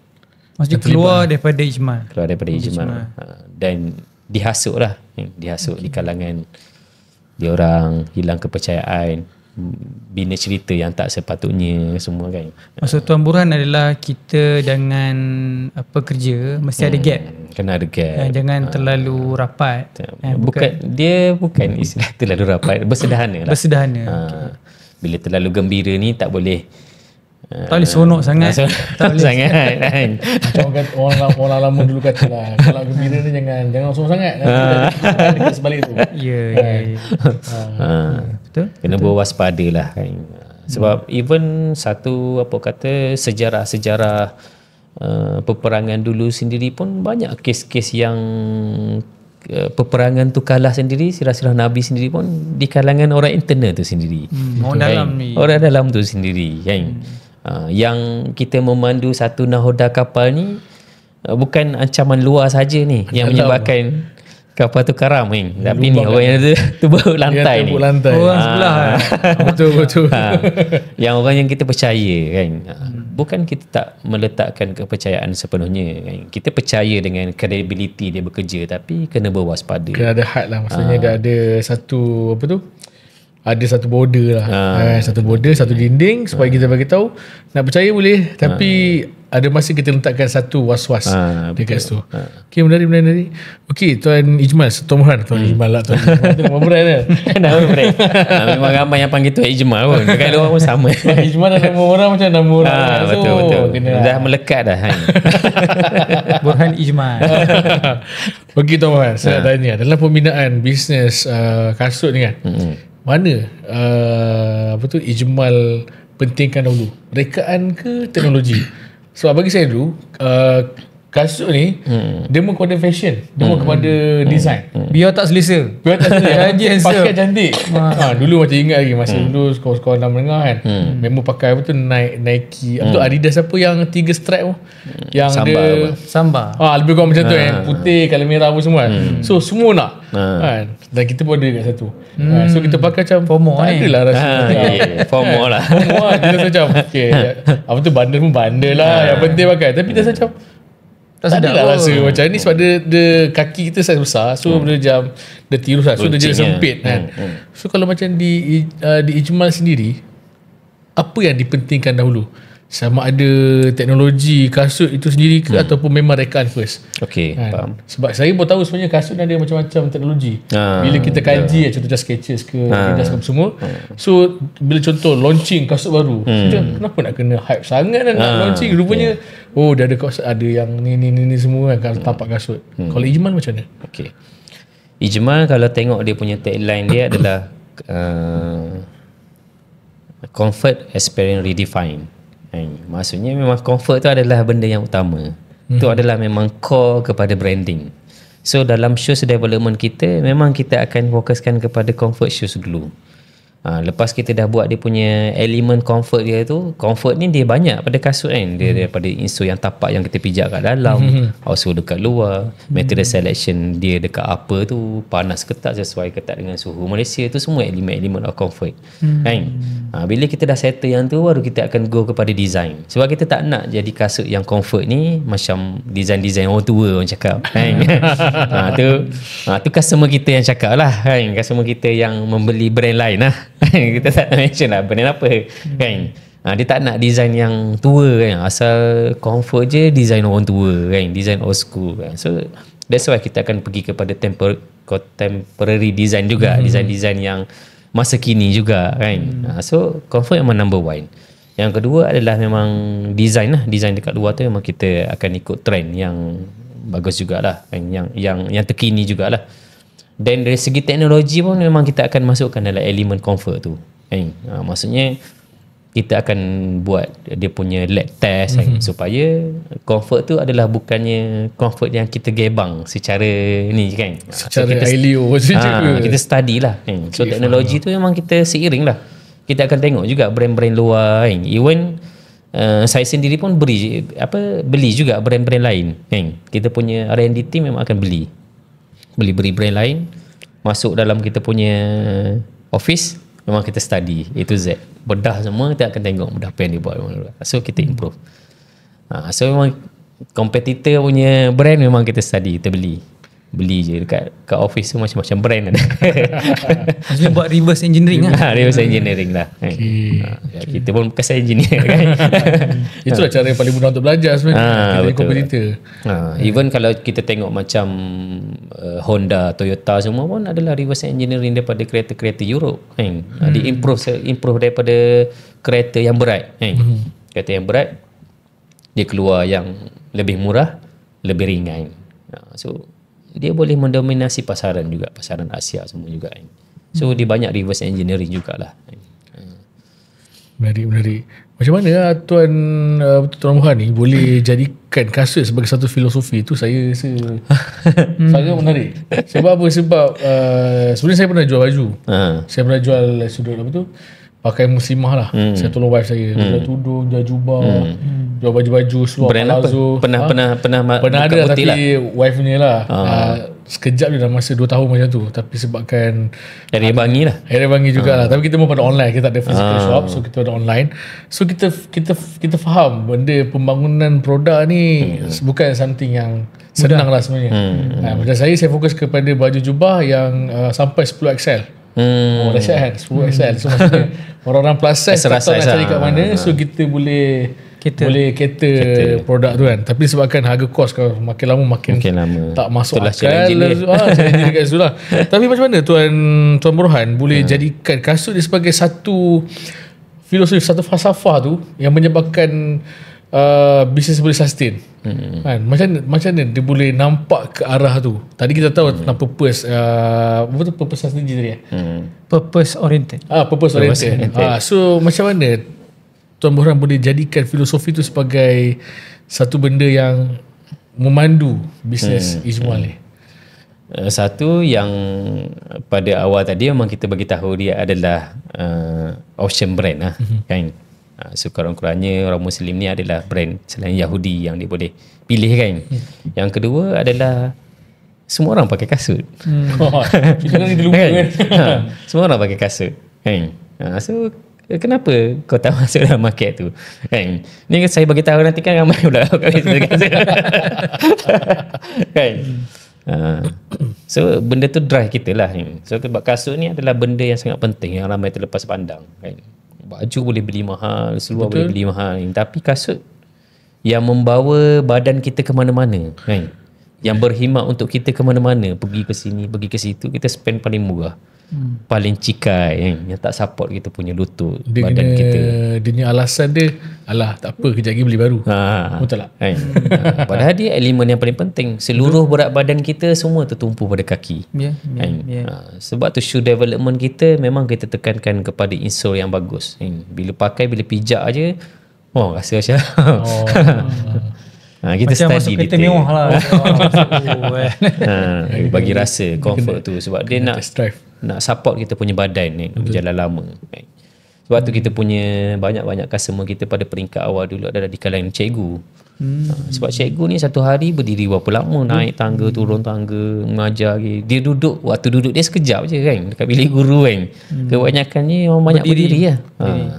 maksudnya keluar daripada ijmal. Dan dihasut lah, dihasut di kalangan dia orang, hilang kepercayaan, bina cerita yang tak sepatutnya semua kan. Maksud Tuan Burhan adalah kita dengan kerja mesti ada gap. Kena ada gap. Jangan terlalu rapat. Bukan istilah terlalu rapat, bersederhana lah. Bersederhana. Bila terlalu gembira ni tak boleh. Tak boleh seronok sangat. Tak boleh sangat kan. Orang lama dulu kata lah, kalau gembira ni jangan seronok sangat. Kita sebalik tu. Betul. Kena berwaspada lah kan. Sebab even satu sejarah peperangan dulu sendiri pun banyak kes-kes yang peperangan tu kalah sendiri, sirah-sirah Nabi sendiri pun di kalangan orang internal tu sendiri. Orang dalam ni. Orang dalam tu sendiri kan. Yang kita memandu satu nahoda kapal ni bukan ancaman luar saja ni yang menyebabkan kapal tu karam kan. Tapi ni orang yang tu baru lantai ni. Orang sebelah. Betul. Yang orang yang kita percaya kan. Bukan kita tak meletakkan kepercayaan sepenuhnya kan. Kita percaya dengan credibility dia bekerja, tapi kena berwaspada. Kena ada had lah. Maksudnya dia ada satu ada satu border lah. Satu border, satu dinding supaya kita bagi tahu. Nak percaya boleh, tapi ada masa kita letakkan satu was-was dekat situ. Okey, menarik. Okey, Tuan Ijmal, Tuan Ijmal lah. Tuan Ijmal tu nama brand kan? Nama brand. Memang ramai yang panggil Tuan Ijmal pun. Dekat luar pun sama. Tuan Ijmal dah nama orang macam nama orang. Betul. Dah melekat dah. Burhan Ijmal. Okey Tuan Burhan, saya nak tanya. Dalam pembinaan bisnes kasut ni kan, mana Ijmal pentingkan dahulu, rekaan ke teknologi? Sebab bagi saya dulu kasut ni dia mau kepada fashion, dia mau kepada design. Biar tak selesa. Pakai cantik. Dulu macam ingat lagi masa dulu sekolah-sekolah dah menengah kan, memang pakai Nike, Adidas apa yang 3 stripe tu, yang Samba. Lebih kurang macam tu yang putih, colour merah apa semua. So semua nak kan, dan kita pun ada kat satu. So kita pakai macam FOMO tak adalah rasa FOMO lah. Dia rasa macam apa tu, bandel pun bandel lah, yang penting pakai. Tapi dia rasa macam tak adalah rasa macam ni, sebab dia kaki kita saiz besar, so dia tirus lah, so dia jadi sempit kan. So kalau macam di Ijmal sendiri, apa yang dipentingkan dahulu? Sama ada teknologi kasut itu sendiri ke ataupun memang rekaan first? Okey, faham. Sebab saya pun tahu sebenarnya kasut ni ada macam-macam teknologi. Bila kita kaji contoh Skechers ke Adidas ke semua, so bila contoh launching kasut baru, kenapa nak kena hype sangat nak launching? Rupanya dia ada kasut, ada yang ni semua kan, tapak kasut. Kalau Ijmal macam mana? Okey, Ijmal kalau tengok dia punya tagline dia adalah comfort experience redefined. Maksudnya memang comfort tu adalah benda yang utama. Itu adalah memang core kepada branding. So dalam shoes development kita, memang kita akan fokuskan kepada comfort shoes dulu. Lepas kita dah buat dia punya elemen comfort dia tu, comfort ni dia banyak pada kasut kan. Dia daripada insole yang tapak yang kita pijak kat dalam, outsole dekat luar, material selection dia dekat upper tu, panas ketat sesuai ketat dengan suhu Malaysia tu, semua elemen-elemen of comfort kan. Bila kita dah settle yang tu, baru kita akan go kepada design. Sebab kita tak nak jadi kasut yang comfort ni macam design-design orang tua orang cakap kan. Tu customer kita yang cakap lah kan, customer kita yang membeli brand lain lah. Kita tak nak mention lah brand apa kan. Dia tak nak design yang tua kan, asal comfort je design orang tua kan, design old school kan. So that's why kita akan pergi kepada contemporary design juga, design-design yang masa kini juga kan. So comfort memang number one. Yang kedua adalah memang design lah. Design dekat luar tu memang kita akan ikut trend yang bagus jugalah kan, yang terkini jugalah. Dan dari segi teknologi pun memang kita akan masukkan dalam elemen comfort tu kan. Maksudnya kita akan buat dia punya lab test kan, supaya comfort tu adalah bukannya comfort yang kita gebang secara ni kan, secara ILO kita study lah kan. So teknologi tu memang kita seiring lah. Kita akan tengok juga brand-brand luar kan. Even saya sendiri pun beli juga brand-brand lain kan. Kita punya R&D team memang akan beli brand lain, masuk dalam kita punya office, memang kita study A to Z, bedah semua, kita akan tengok bedah apa yang dia buat, so kita improve. So memang competitor punya brand memang kita study, kita beli je dekat office tu, macam-macam brand ada. Maksudnya buat reverse engineering lah. Reverse engineering lah. Kita pun bekas engineer kan. Itulah cara yang paling mudah untuk belajar sebenarnya. Kita kompetitor. Even kalau kita tengok macam Honda, Toyota semua pun adalah reverse engineering daripada kereta-kereta Europe kan. Dia improve daripada kereta yang berat kan. Kereta yang berat dia keluar yang lebih murah, lebih ringan. So dia boleh mendominasi pasaran juga, pasaran Asia semua juga kan. So dia banyak reverse engineering jugalah. Menarik. Macam mana Tuan Burhan ni boleh jadikan kasut sebagai satu filosofi? Itu saya rasa sangat menarik. Sebab apa? Sebab sebenarnya saya pernah jual baju. Saya pernah jual sudut apa tu, pakai muslimah lah. Saya tolong wife saya jual tudung, jual jubah, jual baju-baju seluar palazzo. Pernah ada tapi lah. Wife punya lah. Sekejap je dalam masa 2 tahun macam tu. Tapi sebabkan Area Bangi lah. Area Bangi jugalah. Tapi kita pun pada online. Kita tak ada physical shop. So kita ada online. So kita faham benda pembangunan produk ni bukan something yang senang lah sebenarnya. Macam saya fokus kepada baju jubah yang sampai 10 XL. Dahsyat kan 10 XL. So maksudnya orang-orang plus size tak tahu nak cari kat mana. So kita boleh cater produk tu kan. Tapi sebabkan harga kos kalau makin lama makin tak masuk akal. Challenge kat situ lah. Tapi macam mana Tuan Burhan boleh jadikan kasut dia sebagai satu filosofi, satu falsafah tu yang menyebabkan bisnes boleh sustain. Kan? Macam mana dia boleh nampak ke arah tu? Tadi kita tahu tentang purpose, apa tu purpose strategy tadi Purpose oriented. Purpose oriented. So macam mana Tuan Burhan boleh jadikan filosofi tu sebagai satu benda yang memandu bisnes Ijmal ni? Satu yang pada awal tadi memang kita bagi tahu dia adalah option brand lah, kan. Sekurang-kurangnya orang Muslim ni adalah brand selain Yahudi yang dia boleh pilih kan. Yang kedua adalah semua orang pakai kasut. Kita kan lupa kan. Semua orang pakai kasut kan. So kenapa kau tak masuk dalam market tu kan? Ni saya bagi tahu nanti kan ramai pula kan. So benda tu drive kita lah. So sebab kasut ni adalah benda yang sangat penting yang ramai terlepas pandang kan. Baju boleh beli mahal, seluar boleh beli mahal, tapi kasut yang membawa badan kita ke mana-mana kan, yang berkhidmat untuk kita ke mana-mana, pergi ke sini, pergi ke situ, kita spend paling murah, paling cikai kan, yang tak support kita punya lutut, dia badan kita. Dia punya alasan dia, alah tak apa, kejap lagi beli baru. Betul tak? Kan? Padahal dia elemen yang paling penting. Seluruh berat badan kita semua tertumpu pada kaki. Sebab tu shoe development kita memang kita tekankan kepada insole yang bagus. Bila pakai, bila pijak aja, rasa macam kita macam study masuk kereta detail. mewah lah. Bagi rasa comfort tu. Sebab dia nak support kita punya badan ni berjalan lama. Sebab tu kita punya banyak-banyak customer kita pada peringkat awal dulu adalah di kalangan cikgu. Sebab cikgu ni satu hari berdiri berapa lama, naik tangga, turun tangga, mengajar. Dia duduk, waktu duduk dia sekejap je kan dekat bilik guru kan. Kebanyakan ni orang banyak berdiri lah.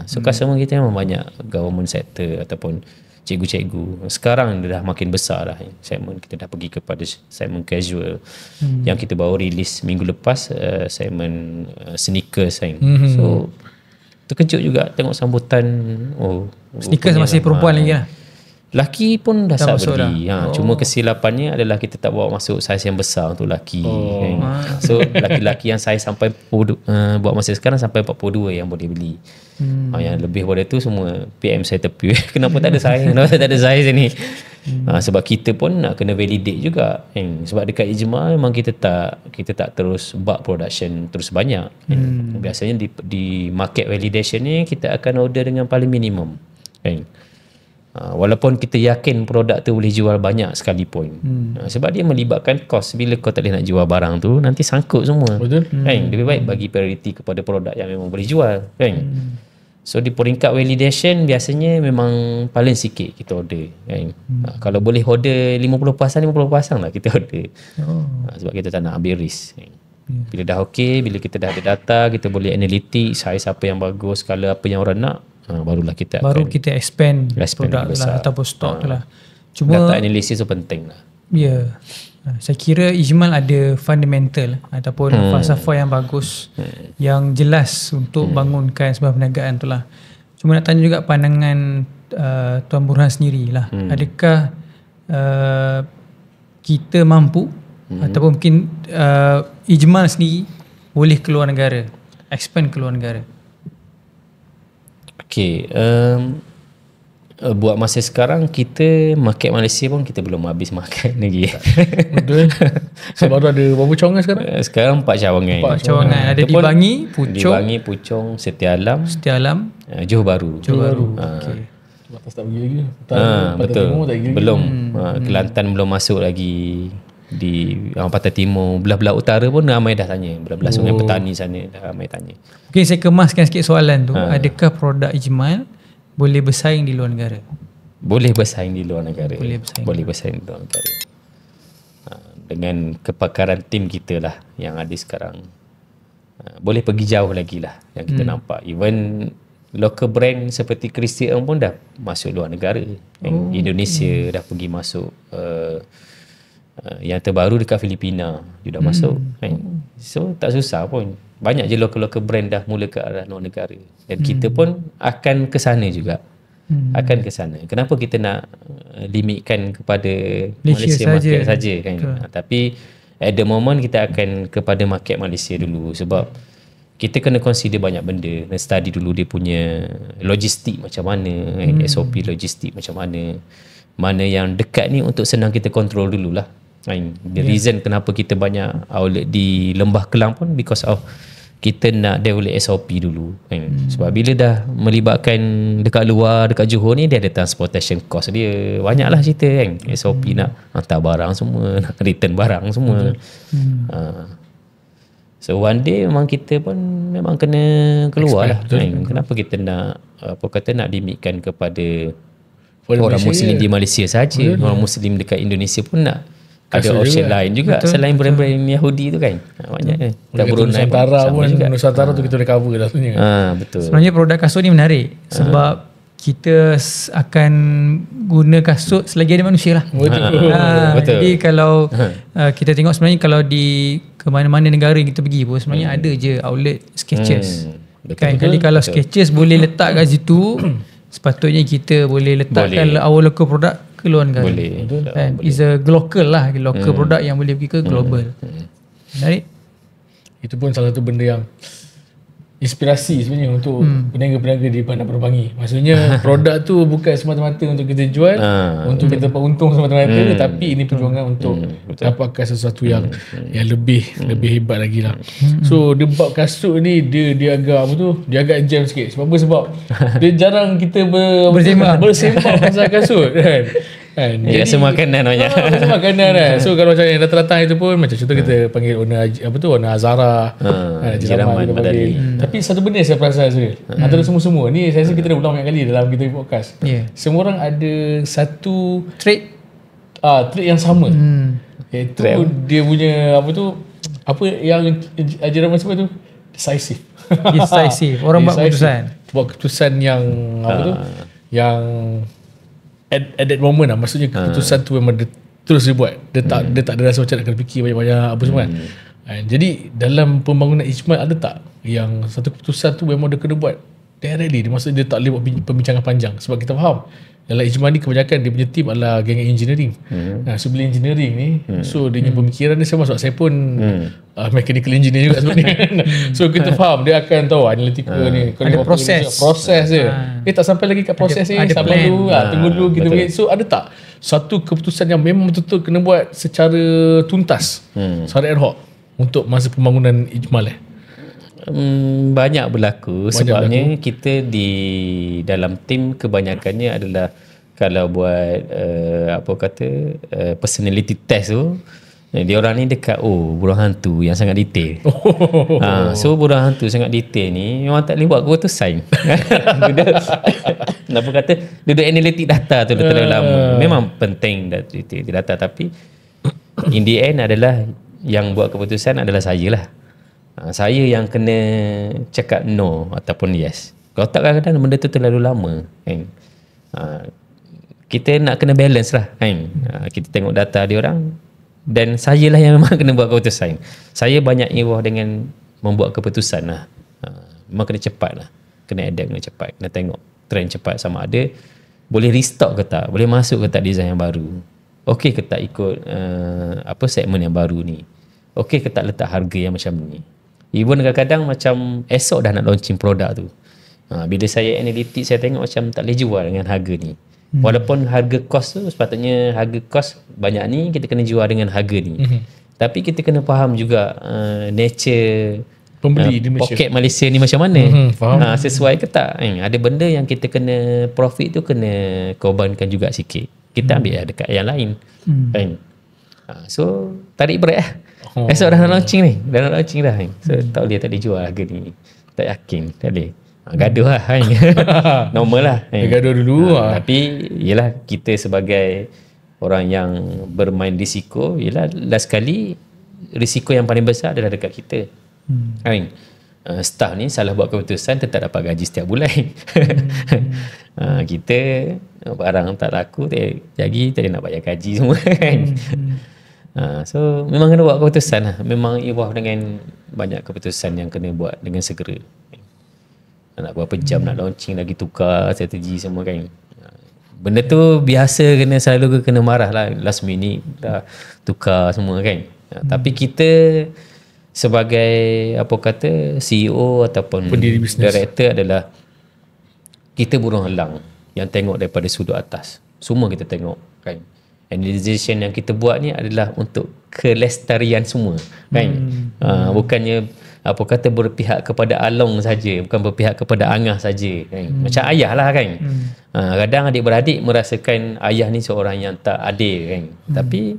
So customer kita memang banyak government sector ataupun cikgu-cikgu. Sekarang dia dah makin besar lah segmen. Kita dah pergi kepada segmen casual yang kita baru rilis minggu lepas, segmen sneakers kan. So terkejut juga tengok sambutan. Sneakers masih perempuan lagi lah. Laki pun dah start beli. Cuma kesilapannya adalah kita tak bawa masuk saiz yang besar untuk laki kan. So laki-laki yang saiz sampai buat masa sekarang sampai 42 yang boleh beli. Yang lebih pada tu semua PM saya tepi. Kenapa tak ada saiz? Kenapa tak ada saiz ni? Sebab kita pun nak kena validate juga kan. Sebab dekat Ijmal memang kita tak terus buat production terus banyak. Biasanya di market validation ni kita akan order dengan paling minimum kan. Walaupun kita yakin produk tu boleh jual banyak sekalipun. Sebab dia melibatkan kos. Bila kau tak boleh nak jual barang tu, nanti sangkut semua. Betul. Kan? Lebih baik bagi priority kepada produk yang memang boleh jual kan. So di peringkat validation biasanya memang paling sikit kita order kan. Kalau boleh order 50% lah kita order. Sebab kita tak nak ambil risk kan. Bila dah okey, bila kita dah ada data, kita boleh analitik saiz apa yang bagus, skala apa yang orang nak, barulah kita expand produk lah ataupun stok lah. Cuma data analisis tu penting lah. Saya kira Ijmal ada fundamental ataupun falsafah yang bagus, yang jelas untuk bangunkan sebuah perniagaan tu lah. Cuma nak tanya juga pandangan Tuan Burhan sendiri lah. Adakah kita mampu ataupun mungkin Ijmal sendiri boleh keluar negara, expand keluar negara? Okay, buat masa sekarang kita market Malaysia pun kita belum habis makan lagi. Betul. Sebab ada berapa cawangan sekarang? Sekarang 4 cawangan. 4 cawangan. Ada di Bangi, Puchong. Di Bangi, Puchong, Setia Alam, Johor Bahru. Okey. Atas tak pergi lagi. Betul. Belum. Kelantan belum masuk lagi. Di Pantai Timur, belah-belah utara pun ramai dah tanya. Belah-belah Sungai Petani sana dah ramai tanya. Okey, saya kemaskan sikit soalan tu. Adakah produk Ijmal boleh bersaing di luar negara? Boleh bersaing di luar negara. Boleh bersaing di luar negara. Dengan kepakaran tim kita lah yang ada sekarang. Boleh pergi jauh lagi lah yang kita nampak. Even local brand seperti Christian pun dah masuk luar negara. Indonesia dah pergi masuk. Yang terbaru dekat Filipina dia dah masuk. So tak susah pun. Banyak je local brand dah mula ke arah luar negara. Dan kita pun akan ke sana juga. Akan ke sana. Kenapa kita nak limitkan kepada Malaysia market saja kan? Tapi at the moment kita akan kepada market Malaysia dulu sebab kita kena consider banyak benda. Study dulu dia punya logistik macam mana, SOP logistik macam mana. Mana yang dekat ni untuk senang kita control dululah. The reason kenapa kita banyak outlet di Lembah Kelang pun because of kita nak develop SOP dulu kan. Sebab bila dah melibatkan dekat luar, dekat Johor ni dia ada transportation cost dia. Banyaklah cerita kan. SOP nak hantar barang semua, nak return barang semua. So one day memang kita pun memang kena keluar lah kan. Kenapa kita nak nak limitkan kepada orang Muslim di Malaysia saja. Orang Muslim dekat Indonesia pun nak ada option lain juga. Selain brand-brand Yahudi tu kan. Banyak kat Brunei Nusantara pun Nusantara tu kita dah cover dah sebenarnya. Betul. Sebenarnya produk kasut ni menarik sebab kita akan guna kasut selagi ada manusia lah. Betul. Jadi kalau kita tengok sebenarnya kalau di ke mana-mana negara kita pergi pun sebenarnya ada je outlet Skechers. Kan kali kalau Skechers boleh letak kat situ sepatutnya kita boleh letakkan our local product ke luar negara. Boleh. Kan? Is a local lah, local product yang boleh pergi ke global. Menarik. Itu pun salah satu benda yang inspirasi sebenarnya untuk peniaga-peniaga di Bandar Perbangi. Maksudnya produk tu bukan semata-mata untuk kita jual, untuk kita dapat untung semata-mata, tapi ini perjuangan untuk dapatkan sesuatu yang lebih hebat lagi lah. So dia bab kasut ni dia agak dia agak jam sikit. Sebab apa? Sebab dia jarang kita bersembang pasal kasut kan. Jadi rasa makanan banyak. Rasa makanan kan. So kalau macam yang datang-datang itu pun macam contoh kita panggil owner owner Azara, Jiraman Madani. Tapi satu benda yang saya perasan antara semua-semua ni saya rasa kita dah ulang banyak kali dalam kita podcast. Semua orang ada satu trait yang sama. Iaitu dia punya apa yang Jiraman sebut tu decisive. Orang buat keputusan. Buat keputusan yang yang at that moment lah. Maksudnya keputusan tu memang dia terus dia buat. Dia tak ada rasa macam nak kena fikir banyak-banyak apa semua kan. Jadi dalam pembangunan Ijmal ada tak yang satu keputusan tu memang dia kena buat directly. Dia maksudnya dia tak boleh buat pembincangan panjang. Sebab kita faham dalam Ijmal ni kebanyakan dia punya team adalah geng engineering. So bila engineering ni, so dia punya pemikiran dia sama. Sebab saya pun mechanical engineer juga sebenarnya. So kita faham dia akan tahu analytical ni. Ada proses dia. Tak sampai lagi kat proses ni. Sabar dulu, tunggu dulu kita pergi. So ada tak satu keputusan yang memang betul-betul kena buat secara tuntas, secara ad hoc untuk masa pembangunan Ijmal banyak berlaku sebabnya kita di dalam tim kebanyakannya adalah kalau buat personality test tu dia orang ni dekat burung hantu yang sangat detail. So burung hantu sangat detail ni memang tak boleh buat keputusan. Kenapa kata duduk analitik data tu terlalu lama. Memang penting data tapi in the end adalah yang buat keputusan adalah saya lah. Saya yang kena cakap no ataupun yes. Kalau tak kadang-kadang benda tu terlalu lama kan. Kita nak kena balance lah kan. Kita tengok data dia orang dan saya lah yang memang kena buat keputusan. Saya banyak involved dengan membuat keputusan lah. Memang kena cepat lah. Kena adapt, kena cepat. Kena tengok trend cepat sama ada boleh restock ke tak, boleh masuk ke tak design yang baru, okey ke tak ikut segmen yang baru ni, okey ke tak letak harga yang macam ni. Even kadang-kadang macam esok dah nak launching produk tu, Bila saya analitik, saya tengok macam tak boleh jual dengan harga ni. Walaupun harga kos tu, sepatutnya harga kos banyak ni kita kena jual dengan harga ni. Tapi kita kena faham juga nature pembeli di Malaysia, poket Malaysia ni macam mana. Sesuai ke tak. Ada benda yang kita kena profit tu kena korbankan juga sikit. Kita ambil dekat yang lain. So tarik break lah. Esok dah nak launching ni. Dah nak launching dah. So tak boleh jual harga ni. Tak yakin. Tak boleh. Gaduh lah. Normal lah. Gaduh dulu. Tapi yelah, kita sebagai orang yang bermain risiko, yelah last kali risiko yang paling besar adalah dekat kita. Staff ni salah buat keputusan, tetap dapat gaji setiap bulan. Kita barang tak laku, jadi tak nak bayar gaji semua kan. So memang kena buat keputusan lah. Memang involve dengan banyak keputusan yang kena buat dengan segera. Nak berapa jam nak launching, lagi tukar strategi semua kan. Benda tu biasa, selalu kena marah lah. Last minute dah tukar semua kan. Tapi kita sebagai CEO ataupun pendiri bisnes, director adalah kita burung helang yang tengok daripada sudut atas. Semua kita tengok kan. Analyzation yang kita buat ni adalah untuk kelestarian semua kan. Bukannya berpihak kepada Along saja, bukan berpihak kepada Angah saja kan. Macam ayah lah kan. Kadang adik-beradik merasakan ayah ni seorang yang tak adil kan. Tapi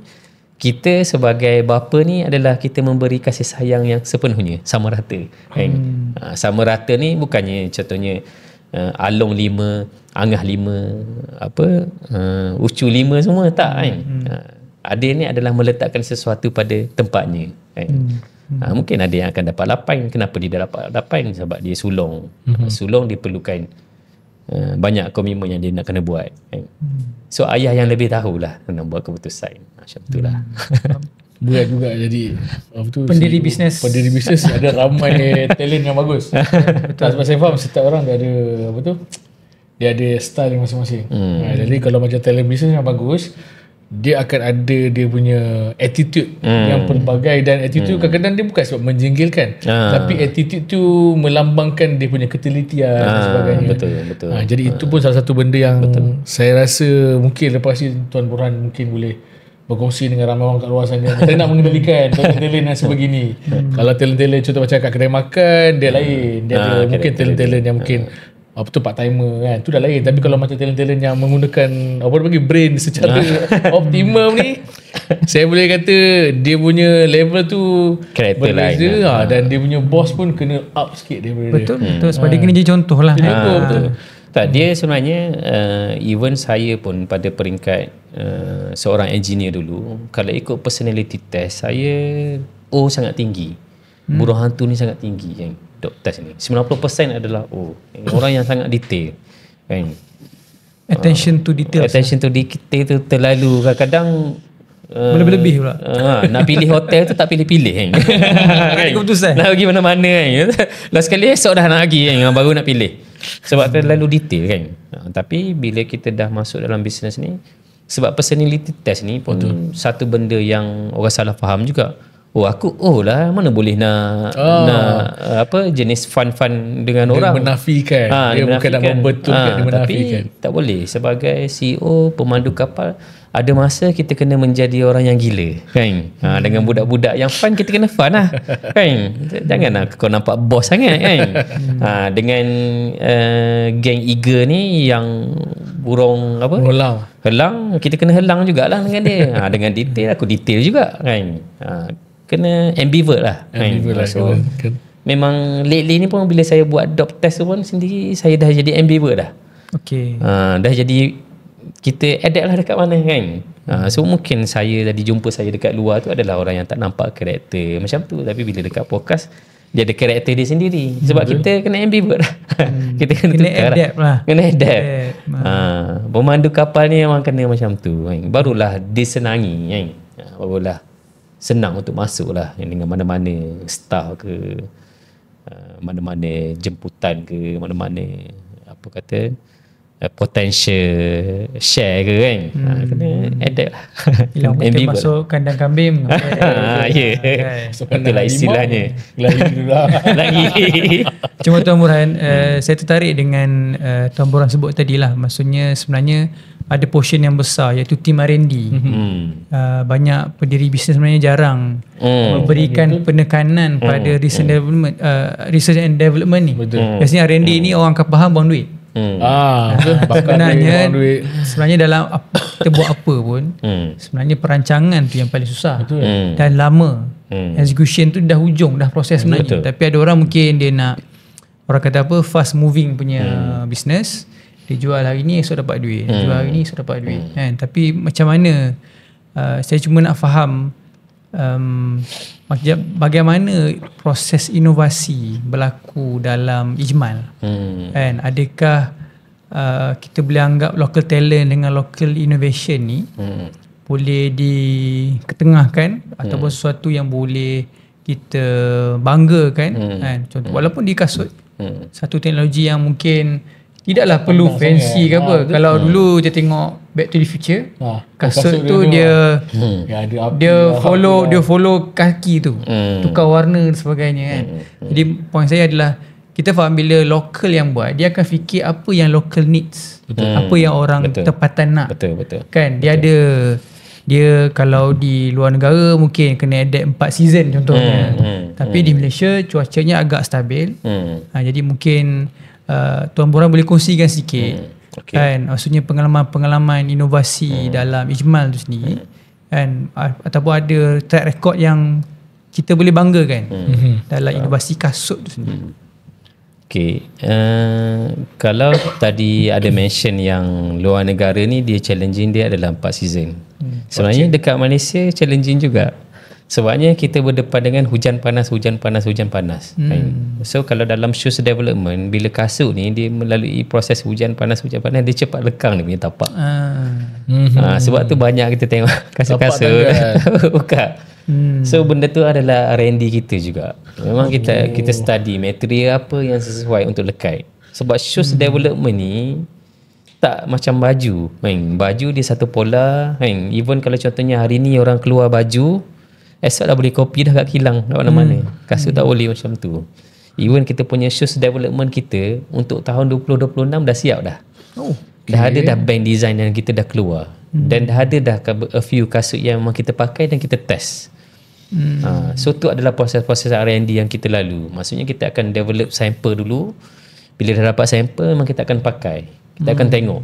kita sebagai bapa ni adalah kita memberi kasih sayang yang sepenuhnya, sama rata kan. Sama rata ni bukannya contohnya Along 5, Angah 5, Ucu 5 semua, tak kan. Adil ni adalah meletakkan sesuatu pada tempatnya kan. Mungkin ada yang akan dapat 8. Kenapa dia dah dapat 8? Sebab dia sulung. Sulung diperlukan banyak komitmen yang dia nak kena buat kan. So ayah yang lebih tahulah nak buat keputusan. Macam itulah. Berat juga jadi pendiri bisnes. Pendiri bisnes ada ramai talent yang bagus. Sebab saya faham setiap orang dia ada dia ada style masing-masing. Jadi kalau macam talent bisnes yang bagus, dia akan ada dia punya attitude yang pelbagai, dan attitude kadang-kadang dia bukan sebab menjengkelkan, tapi attitude tu melambangkan dia punya ketelitian dan sebagainya. Betul. Jadi itu pun salah satu benda yang saya rasa mungkin lepas ni Tuan Burhan mungkin boleh berkongsi dengan ramai orang kat luar sana. Saya nak mengendalikan talent yang sebegini. Kalau talent-talent contoh macam kat kedai makan, dia lain. Dia ada mungkin talent-talent yang mungkin part timer kan, tu dah lain. Tapi kalau macam talent-talent yang menggunakan bagi brain secara optimum ni, saya boleh kata dia punya level tu berbeza dan dia punya boss pun kena up sikit daripada betul sebab dia kena jadi contoh lah. Betul. Tak, dia sebenarnya even saya pun pada peringkat seorang engineer dulu, kalau ikut personality test, saya sangat tinggi. Burung hantu ni sangat tinggi kan. Test ni 90% adalah orang yang sangat detail kan. Attention to detail tu terlalu, kadang-kadang berlebih pula. Nak pilih hotel tu tak pilih-pilih kan. Keputusan nak pergi mana-mana kan. Last kali esok dah nak pergi kan, baru nak pilih. Sebab terlalu detail kan. Tapi bila kita dah masuk dalam bisnes ni, sebab personality test ni pun satu benda yang orang salah faham juga. Mana boleh nak jenis fun dengan orang. Menafikan. Dia bukan nak membetulkan, dia menafikan. Tapi tak boleh. Sebagai CEO, pemandu kapal, ada masa kita kena menjadi orang yang gila kan. Dengan budak-budak yang fun, kita kena fun lah kan. Janganlah kau nampak bos sangat kan. Dengan geng eager ni yang burung helang, kita kena helang jugalah dengan dia. Dengan detail, aku detail juga kan. Kena ambivert lah kan. So memang lately ni pun bila saya buat doc test tu pun sendiri, saya dah jadi ambivert dah. Dah jadi, kita adapt lah dekat mana kan. So mungkin saya tadi jumpa saya dekat luar tu adalah orang yang tak nampak karakter macam tu, tapi bila dekat podcast dia ada karakter dia sendiri. Sebab kita kena ambivert lah. Kita kena adapt lah. Kena adapt. Pemandu kapal ni memang kena macam tu kan. Barulah disenangi kan. Barulah senang untuk masuk lah dengan mana-mana staff ke, mana-mana jemputan ke, mana-mana potential share ke kan. Kena adapt lah. Hilang putih masuk kandang kambing. Itulah istilahnya. Lagi. Cuma Tuan Burhan, saya tertarik dengan Tuan Burhan sebut tadi lah. Maksudnya sebenarnya ada portion yang besar iaitu tim R&D. Banyak pendiri bisnes sebenarnya jarang memberikan penekanan pada research and development ni. Biasanya R&D ni orang akan faham buang duit. Sebenarnya dalam kita buat apa pun, sebenarnya perancangan tu yang paling susah. Dan lama. Execution tu dah hujung, dah proses sebenarnya. Tapi ada orang mungkin dia nak, orang kata apa, fast moving punya business. Dia jual hari ni esok dapat duit, jual hari ni esok dapat duit kan. Tapi macam mana, saya cuma nak faham bagaimana proses inovasi berlaku dalam Ijmal kan. Adakah kita boleh anggap local talent dengan local innovation ni boleh diketengahkan ataupun sesuatu yang boleh kita banggakan kan. Contoh, walaupun di kasut satu teknologi yang mungkin tidaklah perlu fancy ke apa. Kalau dulu dia tengok Back to the Future, kasut tu dia follow kaki tu, tukar warna dan sebagainya kan. Jadi point saya adalah kita faham bila local yang buat, dia akan fikir apa yang local needs, apa yang orang tempatan nak. Kan dia ada, dia kalau di luar negara mungkin kena adapt 4 season contohnya. Tapi di Malaysia cuacanya agak stabil. Jadi mungkin Tuan Burhan boleh kongsikan sikit kan, maksudnya pengalaman inovasi dalam Ijmal tu sendiri kan, ataupun ada track record yang kita boleh banggakan dalam inovasi kasut tu sendiri. Kalau tadi ada mention yang luar negara ni dia challenging dia adalah 4 season. Sebenarnya dekat Malaysia challenging juga. Sebabnya kita berdepan dengan hujan panas. So kalau dalam shoes development, bila kasut ni dia melalui proses hujan panas dia cepat lekang dia punya tapak. Sebab tu banyak kita tengok kasut-kasut buka. So benda tu adalah R&D kita juga. Memang kita study material apa yang sesuai untuk lekat. Sebab shoes development ni tak macam baju. Baju dia satu pola. Even kalau contohnya hari ni orang keluar baju, esok dah boleh copy dah kat kilang kat mana-mana. Kasut tak boleh macam tu. Even kita punya shoes development kita untuk tahun 2026 dah siap dah. Dah ada dah bank design yang kita dah keluar. Dan dah ada dah a few kasut yang memang kita pakai dan kita test. So tu adalah proses-proses R&D yang kita lalu. Maksudnya kita akan develop sampel dulu. Bila dah dapat sampel memang kita akan pakai. Kita akan tengok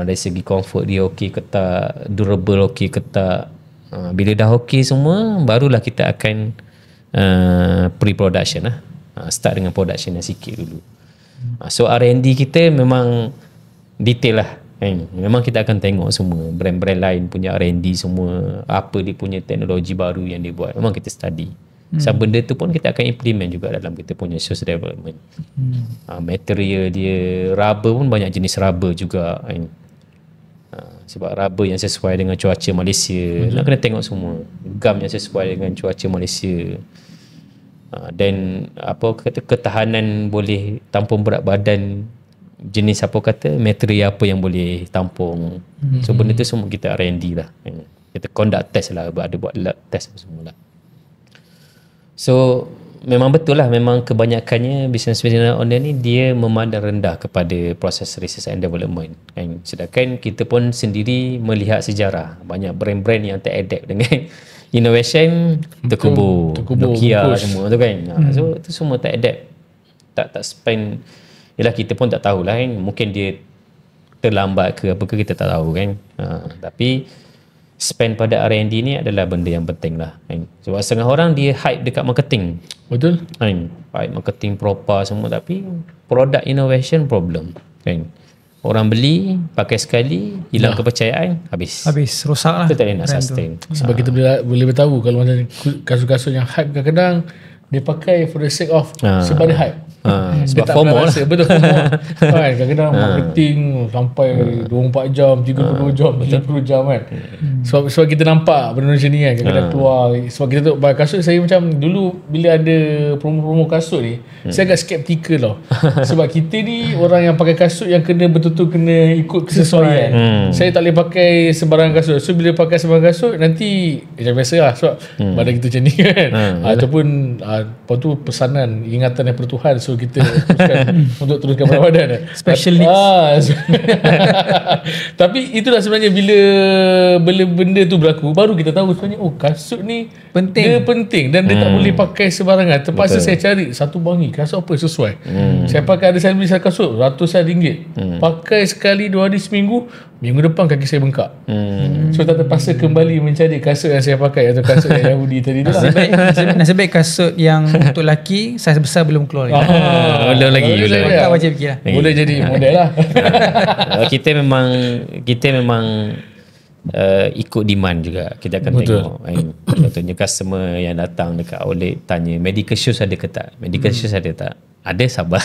dari segi comfort dia okey ke tak, durable okey ke tak. Bila dah okey semua, barulah kita akan pre-production lah. Start dengan production yang sikit dulu. So R&D kita memang detail lah kan? Memang kita akan tengok semua brand-brand lain punya R&D semua, apa dia punya teknologi baru yang dia buat, memang kita study. So benda tu pun kita akan implement juga dalam kita punya shoes development. Material dia, rubber pun banyak jenis rubber juga kan? Sebab rubber yang sesuai dengan cuaca Malaysia, nak kena tengok semua. Gam yang sesuai dengan cuaca Malaysia. Dan apa kata, ketahanan boleh tampung berat badan, jenis apa kata, material apa yang boleh tampung. So benda tu semua kita R&D lah. Kita conduct test lah, ada buat lab test semua lah. So memang betul lah, memang kebanyakannya business owner ni dia memandang rendah kepada proses research and development kan. Sedangkan kita pun sendiri melihat sejarah banyak brand-brand yang teradapt dengan innovation, terkubur Nokia semua tu kan. So itu semua teradapt, tak spend. Yalah, kita pun tak tahulah kan, mungkin dia terlambat ke apa ke, kita tak tahu kan. Tapi spend pada R&D ni adalah benda yang penting lah kan. Sebab setengah orang dia hype dekat marketing. Betul kan? Hype marketing proper semua, tapi product innovation problem kan. Orang beli, pakai sekali, hilang kepercayaan, habis rosak lah. Itu tak boleh nak sustain. Sebab kita boleh beritahu kalau macam kasut-kasut yang hype kadang-kadang dia pakai for the sake of sebab dia hype. Sebab FOMO lah. Betul, FOMO. Kan, kadang-kadang marketing sampai 24 jam, 32 jam, 30 jam kan. Sebab kita nampak benda macam ni kan, kadang-kadang keluar. Sebab kita tengok kasut, saya macam dulu bila ada promo-promo kasut ni, saya agak skeptikal tau. Sebab kita ni orang yang pakai kasut yang kena betul-betul kena ikut kesesuaian. Saya tak boleh pakai sembarang kasut. So bila pakai sembarang kasut, nanti macam biasa lah. Sebab badan kita macam ni kan. Ataupun lepas tu pesanan, ingatan daripada Tuhan. So kita teruskan untuk teruskan badan. Special needs. Tapi itulah sebenarnya bila benda tu berlaku, baru kita tahu sebenarnya kasut ni penting. Dia penting dan dia tak boleh pakai sebarangan. Terpaksa saya cari satu bangi kasut apa sesuai. Saya pakai, ada saya beli satu kasut ratusan ringgit. Pakai sekali 2 hari seminggu, minggu depan kaki saya bengkak. So tak terpaksa kembali mencari kasut yang saya pakai, atau kasut yang Yahudi tadi tu lah. Nasib baik kasut yang untuk lelaki saiz besar belum keluar lagi. Belum lagi. Wajib fikir lah. Boleh jadi model lah. Kita memang ikut demand juga. Kita akan tengok contohnya customer yang datang dekat outlet tanya medical shoes ada ke tak, medical shoes ada tak, ada, sabar.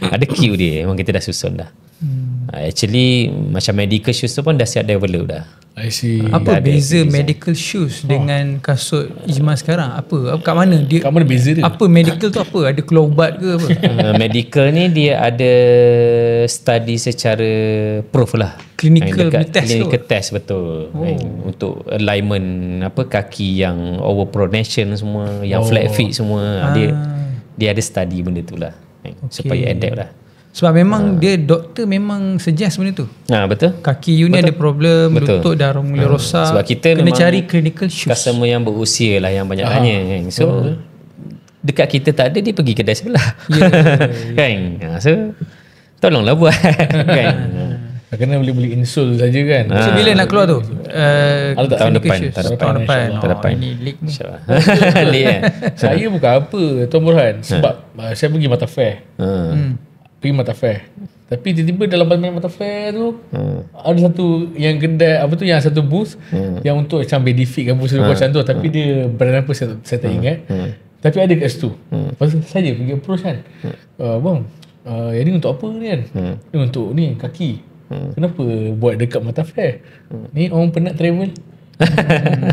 Ada queue dia, memang kita dah susun dah. Actually macam medical shoes tu pun dah siap develop dah. I see. Apa beza medical shoes dengan kasut Ijmal sekarang? Apa kat mana dia? Kat mana beza dia? Apa medical tu apa? Ada keluar ubat ke apa? Medical ni dia ada study secara proof lah. Clinical test. Clinical test betul. Untuk alignment kaki yang overpronation semua, yang flat feet semua. Dia ada study benda tu lah. Supaya adapt lah. Sebab memang dia doktor memang suggest benda tu. Betul. Kaki you ni ada problem, lutut dah mula rosak. Sebab kita kena cari clinical shoes. Customer yang berusia lah yang banyak tanya kan. So dekat kita tak ada, dia pergi kedai sebelah. Kan. So tolonglah buat kan. Kena beli insole saja kan. So bila nak keluar tu? Tahun depan. Ini leak ni. Saya bukan apa Tuan Burhan. Sebab saya pergi Mata Fair. Pergi Mata Fair. Tapi tiba-tiba dalam Mata Fair tu ada satu yang kedai yang satu booth yang untuk macam Benefit kan, booth macam tu, tapi dia brand apa saya tak ingat. Tapi ada kat situ. Lepas saya pergi approach kan. Bang, yang ni untuk apa ni kan? Ni untuk ni kaki. Kenapa buat dekat Mata Fair? Ni orang penat travel.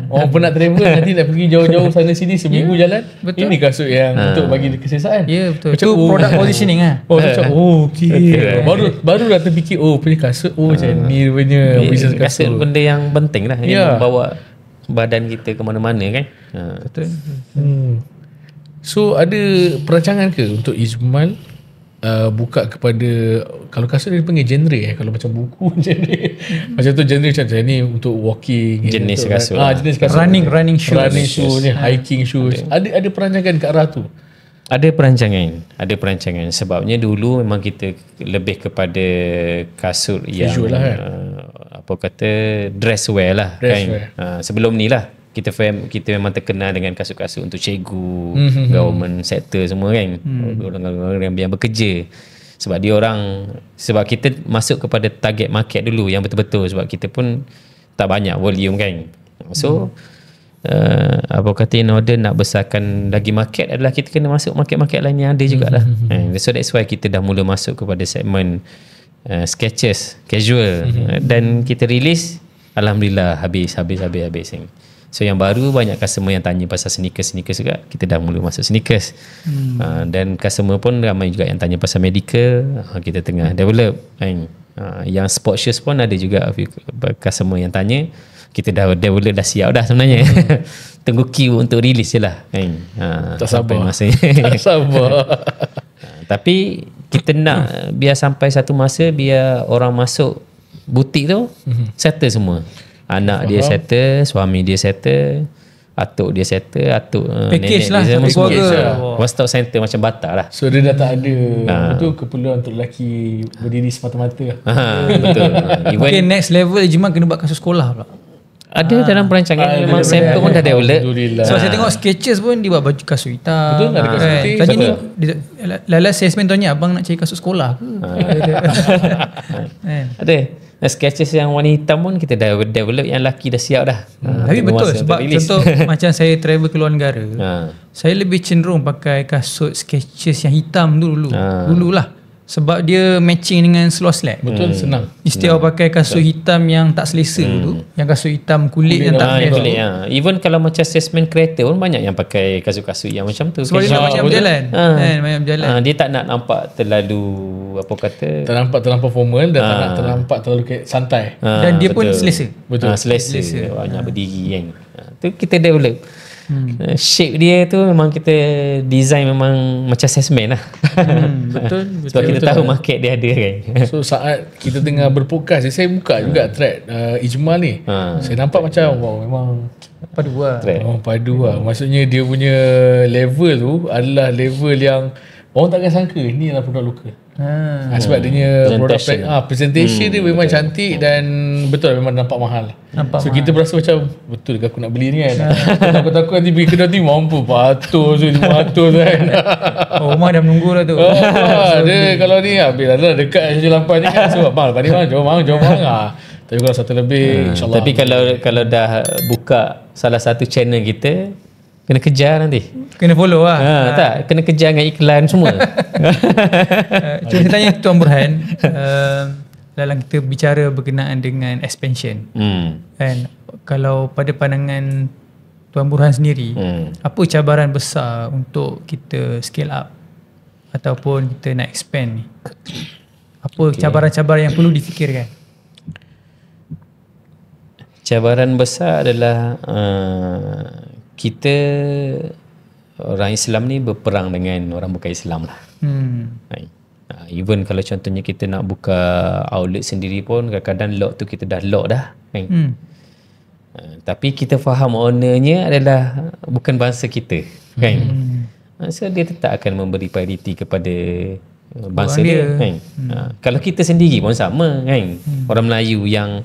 Orang penat travel nanti nak pergi jauh-jauh sana sini seminggu jalan. Betul. Ini kasut yang untuk bagi keselesaan. Ya betul. Macam product positioning lah. Okey. Baru dah terfikir punya kasut macam ni punya business kasut. Benda yang penting lah yang membawa badan kita ke mana-mana kan. Betul. So ada perancangan ke untuk Ijmal buka kepada, kalau kasut dia panggil genre kalau macam buku genre macam tu, genre macam ni untuk walking jenis kasut jenis kasut, running shoes ni, hiking shoes. Ada perancangan ke arah tu? Ada perancangan sebabnya dulu memang kita lebih kepada kasut yang lah, kan? dress wear lah kan. Sebelum ni lah kita memang terkenal dengan kasut-kasut untuk cikgu, government sector semua kan. Orang yang bekerja. Sebab kita masuk kepada target market dulu yang betul-betul, sebab kita pun tak banyak volume kan. So in order nak besarkan lagi market adalah kita kena masuk market-market lain yang ada jugalah. So that's why kita dah mula masuk kepada segmen sketches, casual, dan kita release, alhamdulillah habis. So yang baru banyak customer yang tanya pasal sneakers juga. Kita dah mula masuk sneakers. Dan customer pun ramai juga yang tanya pasal medical. Kita tengah develop kan. Yang sport shoes pun ada juga customer yang tanya. Kita dah develop, dah siap dah sebenarnya. Tunggu queue untuk release je lah kan. Tak sabar. Tak sabar. Tapi kita nak biar sampai satu masa, biar orang masuk butik tu settle semua. Anak dia settle, suami dia settle, atuk dia settle, package nenek lah, dia semua. One stop center macam Batak lah. So dia dah tak ada itu keperluan untuk lelaki berdiri semata-mata. Betul. Okay, next level Ijmal kena buat kasut sekolah pula. Ada dalam perancangan, memang sampel pun dah develop. Sebab saya tengok Skechers pun dia buat baju kasut hitam. Betul, ada kasut putih. Tadi ni Lala salesman tanya, abang nak cari kasut sekolah ke? Ada. sketches yang warna hitam pun kita dah develop yang lelaki dah siap dah. Tapi betul sebab contoh macam saya travel ke luar negara, saya lebih cenderung pakai kasut sketches yang hitam dululah. Sebab dia matching dengan seluar slack. Betul, senang. Istilah pakai kasut hitam yang tak selesa tu, yang kasut hitam kulit yang tak selesa. Even kalau macam salesman kereta pun banyak yang pakai kasut-kasut yang macam tu. Sebab dia nak macam berjalan. Banyak berjalan. Dia tak nak nampak terlalu tak nampak terlampau formal dan tak nak terlampak terlalu santai. Dan dia pun selesa. Betul. Selesa. Banyak berdiri kan. Tu kita develop. Shape dia tu memang kita design memang macam salesman lah. Betul. Sebab kita tahu market dia ada kan. So saat kita tengah berpodcast, saya buka juga thread Ijmal ni. Saya nampak macam memang padu lah. Padu lah. Maksudnya dia punya level tu adalah level yang orang takkan sangka ni adalah produk lokal. Sebab dia produk presentation dia memang cantik dan betul memang nampak mahal. So kita berasa macam betul ke aku nak beli ni kan. Takut-takut nanti pergi kedai ni mampu patuh kan. Rumah dah menunggu lah tu. Dia kalau ni bila dah dekat Syajul Lampan ni kan. So balik mana jom tapi kalau satu lebih insyaAllah. Tapi kalau dah buka salah satu channel kita, kena kejar nanti. Kena follow lah. Tak, kena kejar dengan iklan semua. Cuma saya tanya Tuan Burhan, dalam kita bicara berkenaan dengan expansion, kan, kalau pada pandangan Tuan Burhan sendiri, apa cabaran besar untuk kita scale up ataupun kita nak expand ni? Apa cabaran-cabaran yang perlu difikirkan? Cabaran besar adalah kita orang Islam ni berperang dengan orang bukan Islam lah. Even kalau contohnya kita nak buka outlet sendiri pun kadang-kadang lock tu kita dah lock dah kan. Tapi kita faham ownernya adalah bukan bangsa kita kan. So dia tetap akan memberi priority kepada bangsa dia kan. Kalau kita sendiri pun sama kan. Orang Melayu yang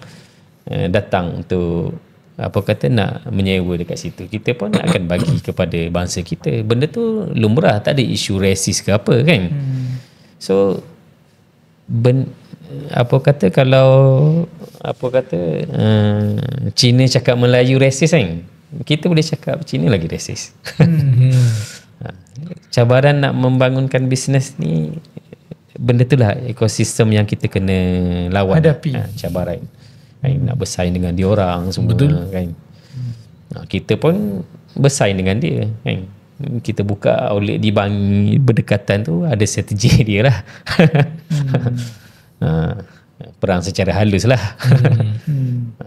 datang untuk nak menyewa dekat situ, kita pun akan bagi kepada bangsa kita. Benda tu lumrah, tak ada isu rasis ke apa kan. So kalau Cina cakap Melayu rasis kan, kita boleh cakap Cina lagi rasis. Cabaran nak membangunkan bisnes ni, benda tu lah ekosistem yang kita kena lawan, hadapi. Cabaran nak bersaing dengan dia orang semua. Betul. Kan. Kita pun bersaing dengan dia kan. Kita buka outlet di Bangi berdekatan tu, ada strategi dia lah. Perang secara halus lah.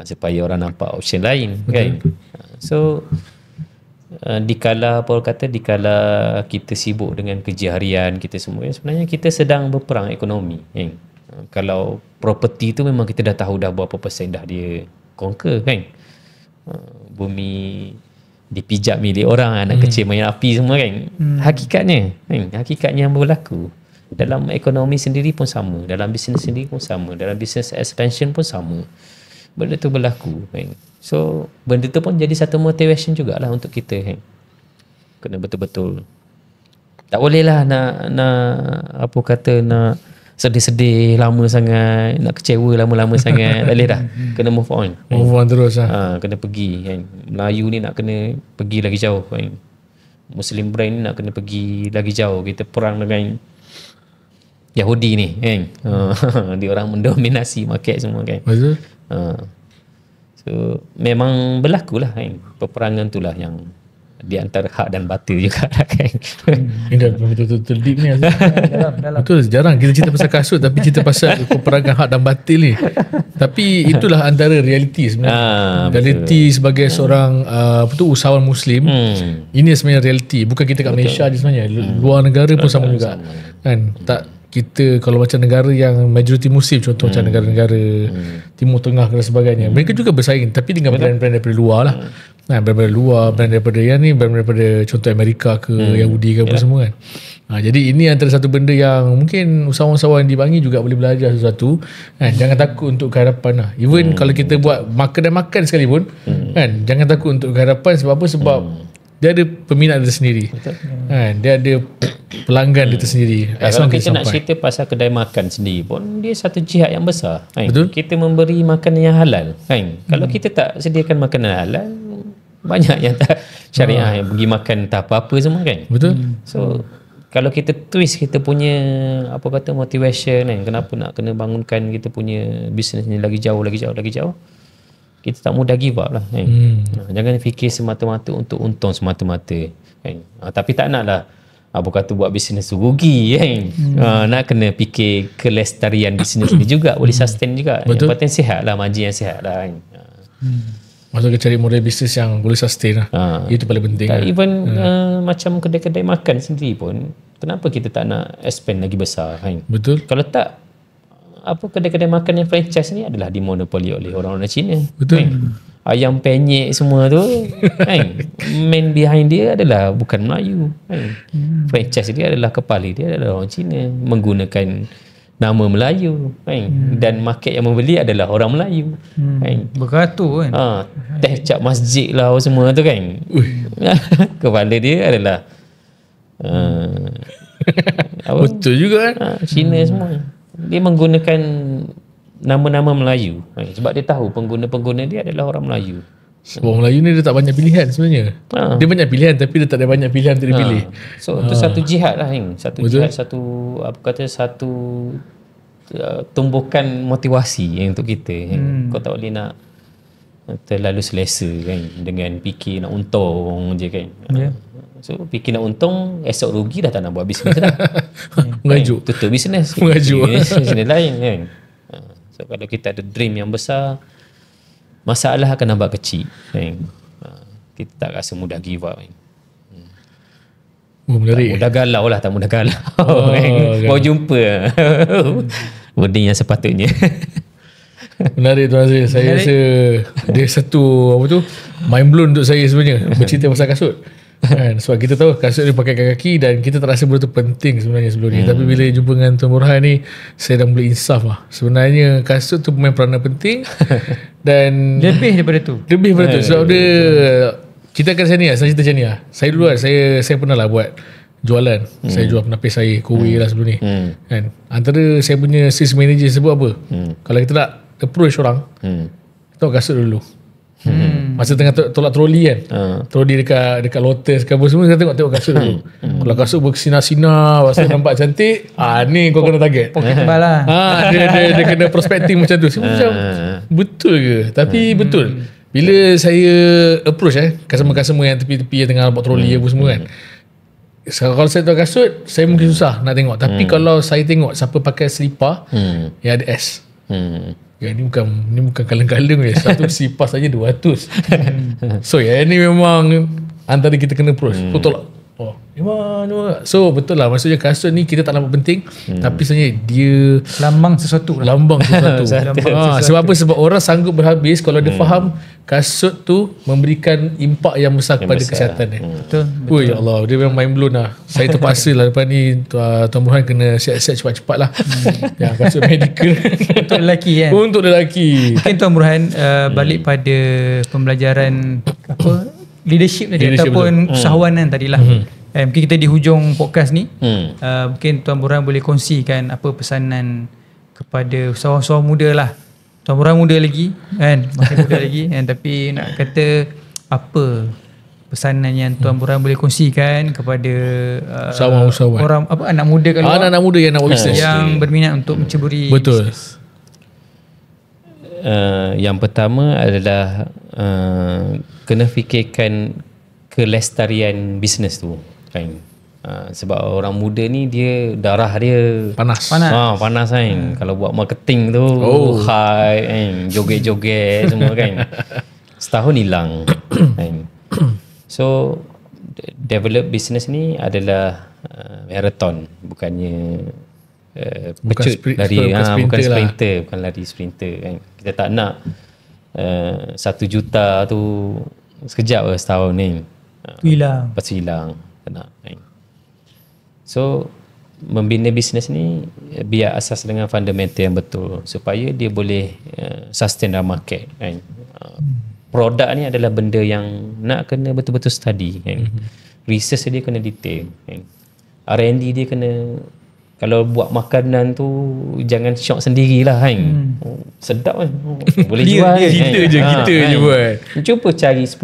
Supaya orang nampak option lain kan. So dikala kita sibuk dengan kerja harian kita semua, sebenarnya kita sedang berperang ekonomi kan. Kalau property tu memang kita dah tahu dah berapa persen dah dia conquer kan. Bumi dipijak milik orang, anak kecil main api semua kan. Hakikatnya yang berlaku dalam ekonomi sendiri pun sama, dalam bisnes sendiri pun sama, dalam bisnes expansion pun sama. Benda tu berlaku kan. So benda tu pun jadi satu motivation jugalah untuk kita kan. Kena betul-betul, tak boleh lah nak sedih-sedih lama sangat, nak kecewa lama-lama sangat. Tak boleh dah. Kena move on. Move on terus lah. Kena pergi kan. Melayu ni nak kena pergi lagi jauh kan. Muslim brand ni nak kena pergi lagi jauh. Kita perang dengan Yahudi ni kan. Dia orang mendominasi market semua kan. Betul. So memang berlakulah kan. Peperangan tu lah yang di antara hak dan batil juga kan. Ini dah betul-betul deep ni. Dalam. Betul, jarang kita cerita pasal kasut tapi cerita pasal peperangan hak dan batil ni. Tapi itulah antara realiti sebenarnya. Realiti sebagai seorang usahawan Muslim. Ini sebenarnya realiti. Bukan kita kat Malaysia je sebenarnya. Luar negara pun sama juga. Kan? Tak, kita kalau macam negara yang majoriti Muslim, contoh macam negara-negara Timur Tengah dan sebagainya, mereka juga bersaing tapi dengan brand-brand daripada luar lah. Brand-brand luar, brand daripada yang ni, brand daripada contoh Amerika ke Yahudi ke apa semua kan. Jadi ini antara satu benda yang mungkin usahawan-usahawan di Bangi juga boleh belajar sesuatu kan. Jangan takut untuk kehadapan lah. Even kalau kita buat kedai makan sekalipun kan, jangan takut untuk kehadapan. Sebab apa? Sebab dia ada peminat dia sendiri. Kan, dia ada pelanggan dia sendiri. Kalau kita nak cerita pasal kedai makan sendiri pun, dia satu jihad yang besar. Kan? Betul. Kita memberi makanan yang halal. Kan? Kalau kita tak sediakan makanan halal, banyak yang tak syariah yang pergi makan tak apa-apa semua kan. Betul. So kalau kita twist kita punya motivation kan, kenapa nak kena bangunkan kita punya bisnes ni lagi jauh, kita tak mudah give up lah kan. Jangan fikir semata-mata untuk untung semata-mata kan. Tapi tak naklah buat bisnes tu rugi kan. Nak kena fikir kelestarian bisnes ni juga boleh sustain juga. Betul. Yang penting sihat lah, margin yang sihat lah kan. Maksudnya cari model bisnes yang boleh sustain lah. Itu paling penting lah. Even macam kedai-kedai makan sendiri pun, kenapa kita tak nak expand lagi besar kan? Betul. Kalau tak, kedai-kedai makan yang franchise ni adalah dimonopoli oleh orang-orang Cina. Betul. Kan? Ayam penyek semua tu kan, main behind dia adalah bukan Melayu kan. Franchise dia adalah kepala dia adalah orang Cina menggunakan nama Melayu kan. Dan market yang membeli adalah orang Melayu kan. Beratur kan. Teh cap masjid lah semua tu kan. Kepala dia adalah betul juga kan. Cina semua. Dia menggunakan nama-nama Melayu sebab dia tahu pengguna-pengguna dia adalah orang Melayu. Sebab orang Melayu ni dia tak banyak pilihan sebenarnya. Dia banyak pilihan tapi dia tak ada banyak pilihan untuk dia pilih. So itu satu jihad lah satu betul. Jihad, satu tumbukan motivasi untuk kita kau tak boleh nak terlalu selesa kan dengan fikir nak untung je kan. So fikir nak untung, esok rugi dah tak nak buat bisnes dah. Mengajuk. Tutup bisnes. Mengajuk. Bisnes lain kan. So kalau kita ada dream yang besar, masalah akan nampak kecil kan. Kita tak rasa mudah give up kan. Menarik. Tak mudah galau. Baru jumpa. Benda yang sepatutnya. Menarik Tuan Azril. Saya rasa dia satu mind blown untuk saya sebenarnya bercerita pasal kasut. Kan? Sebab kita tahu kasut dia pakai kaki dan kita tak rasa betul penting sebenarnya sebelum ni. Tapi bila jumpa dengan Tuan Burhan ni, saya dah boleh insaf lah. Sebenarnya kasut tu main peranan penting dan lebih daripada tu. Sebab dia, kita akan macam ni lah, saya cerita macam ni lah. Saya dulu kan, saya pernah lah buat jualan. Saya jual penapis saya, kowe lah sebelum ni. Kan? Antara saya punya sales manager sebut apa? Kalau kita nak approach orang, tahu kasut dulu. Masa tengah tolak troli kan, troli dekat Lotus ke apa semua, saya tengok kasut dulu. Kalau kasut bersinar-sinar, masa nampak cantik, ni kau kena target. Poket tebal lah. Dia kena prospecting macam tu. Saya macam betul ke? Tapi betul. Bila saya approach customer-customer yang tepi-tepi yang tengah buat troli apa semua kan, kalau saya tahu kasut, saya mungkin susah nak tengok. Tapi kalau saya tengok siapa pakai selipar yang ada S, ya, ni bukan kaleng-kaleng je. Satu sipas saja 200. So ni memang antara kita kena approach. Betul lah. Memang. So betul lah, maksudnya kasut ni kita tak nampak penting, tapi sebenarnya dia lambang sesuatu. Sebab apa? Sebab orang sanggup berhabis kalau dia faham kasut tu memberikan impak yang besar kepada kesihatan dia. Betul. Ya Allah, dia memang mind blown lah. Saya terpaksa lah lepas ni Tuan Burhan kena siap-siap cepat-cepat lah. Kasut medical untuk lelaki kan. Untuk lelaki. Mungkin Tuan Burhan balik pada pembelajaran leadership tadi ataupun usahawanan tadilah. Mungkin kita di hujung podcast ni, mungkin Tuan Burhan boleh kongsikan apa pesanan kepada usahawan-usahawan muda lah. Tuan Burhan muda lagi kan, masih muda lagi kan, tapi nak kata apa pesanan yang Tuan Burhan boleh kongsikan kepada usahawan orang anak muda kat luar, anak muda yang nak buat bisnes, yang berminat untuk menceburi betul bisnes. Yang pertama adalah kena fikirkan kelestarian bisnes tu kan. Sebab orang muda ni dia darah dia panas kan. Kalau buat marketing tu high kan, joget-joget semua kan. Setahun hilang kan. So develop business ni adalah marathon, bukannya pecut lari, bukan sprinter, bukan lari sprinter kan. Kita tak nak 1 juta tu sekejap setahun ni hilang, lepas tu hilang, tak nak kan. So membina bisnes ni biar asas dengan fundamental yang betul supaya dia boleh sustain dalam market kan. produk ni adalah benda yang nak kena betul-betul study kan. Research dia kena detail kan. R&D dia kena, kalau buat makanan tu jangan syok sendirilah kan. Sedap kan. Boleh jual kita je buat. Cuba cari 10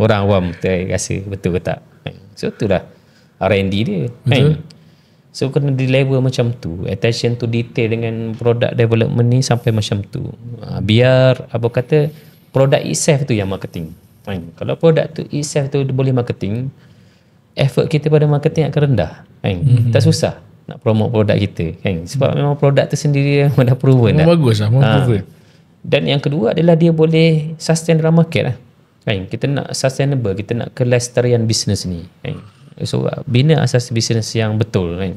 orang awam rasa betul ke tak. So itulah R&D dia kan. So kena di level macam tu, attention to detail dengan product development ni sampai macam tu. Biar apa kata product itself tu yang marketing kan. Kalau produk tu itself tu boleh marketing, effort kita pada marketing akan rendah kan. Tak susah nak promote produk kita kan, sebab memang produk tu sendiri memang dah proven dah. Bagus lah, proven. Dan yang kedua adalah dia boleh sustain dalam market lah kan. Kita nak sustainable, kita nak kelestarian bisnes ni kan. So bina asas bisnes yang betul kan.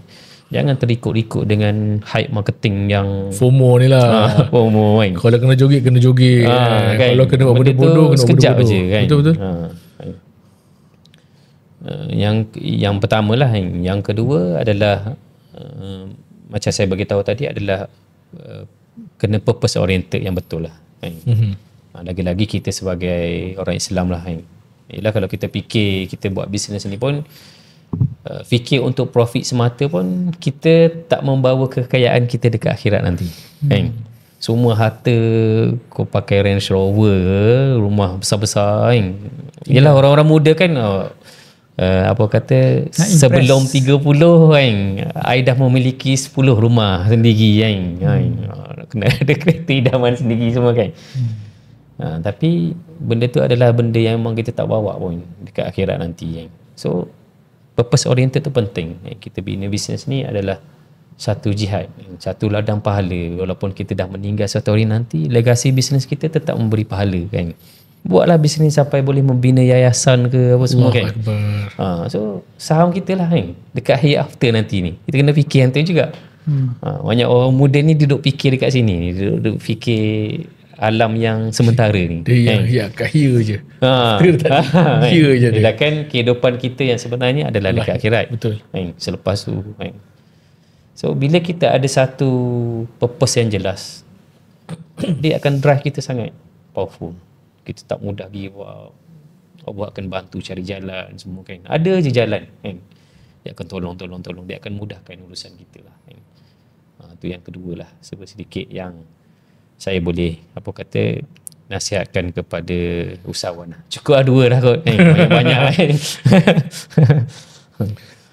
Jangan terikut-ikut dengan hype marketing yang FOMO ni lah. FOMO kan. Kalau kena joget kan. Kalau kena buat benda bodoh kena sekejap bodoh. Je kan. Betul-betul. Yang pertama lah. Yang kedua adalah macam saya beritahu tadi adalah kena purpose oriented yang betul lah kan. Lagi-lagi kita sebagai orang Islam lah kan. Yelah, kalau kita fikir kita buat bisnes ni pun fikir untuk profit semata pun, kita tak membawa kekayaan kita dekat akhirat nanti kan. Semua harta kau pakai Range Rover, rumah besar-besar kan. Yelah, orang-orang muda kan apa kata sebelum 30 kan I dah memiliki 10 rumah sendiri kan. Kena ada kereta idaman sendiri semua kan. Tapi benda tu adalah benda yang memang kita tak bawa pun dekat akhirat nanti kan. So purpose oriented tu penting. Kita bina bisnes ni adalah satu jihad, satu ladang pahala. Walaupun kita dah meninggal suatu hari nanti, legasi bisnes kita tetap memberi pahala kan. Buatlah bisnes sampai boleh membina yayasan ke apa semua kan. So saham kita lah kan dekat hereafter nanti ni. Kita kena fikir yang tu juga. Banyak orang muda ni duduk fikir dekat sini, duduk fikir alam yang sementara ni. Dia kat here je. Here je dia. Kan kehidupan kita yang sebenarnya adalah dekat akhirat. Betul. Selepas tu. So bila kita ada satu purpose yang jelas, dia akan drive kita sangat powerful. Kita tak mudah give up. Allah akan bantu cari jalan semua kan. Ada je jalan kan. Dia akan tolong. Dia akan mudahkan urusan kita lah kan. Itu yang kedua lah. Sedikit yang saya boleh nasihatkan kepada usahawan. Cukup dua dah kot. Banyak-banyak kan.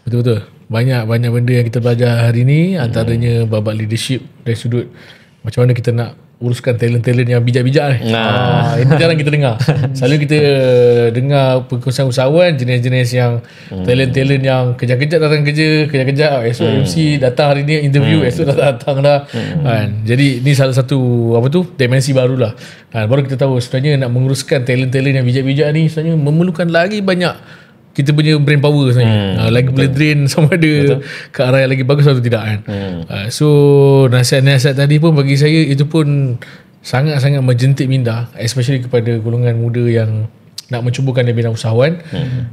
Betul-betul. Banyak benda yang kita belajar hari ni, antaranya babak leadership dari sudut macam mana kita nak uruskan talent-talent yang bijak-bijak ni. Itu jarang kita dengar. Selalu kita dengar perkongsian usahawan jenis-jenis yang talent-talent yang kejap-kejap datang kerja, kejap-kejap esok MC datang hari ni interview, esok datang dah. Jadi ni salah satu dimensi barulah. Baru kita tahu sebenarnya nak menguruskan talent-talent yang bijak-bijak ni sebenarnya memerlukan lagi banyak kita punya brain power sebenarnya. Lagi boleh drain sama ada ke arah yang lagi bagus atau tidak kan. So nasihat-nasihat tadi pun bagi saya itu pun sangat-sangat menjentik minda, especially kepada golongan muda yang nak mencubakan di bidang usahawan.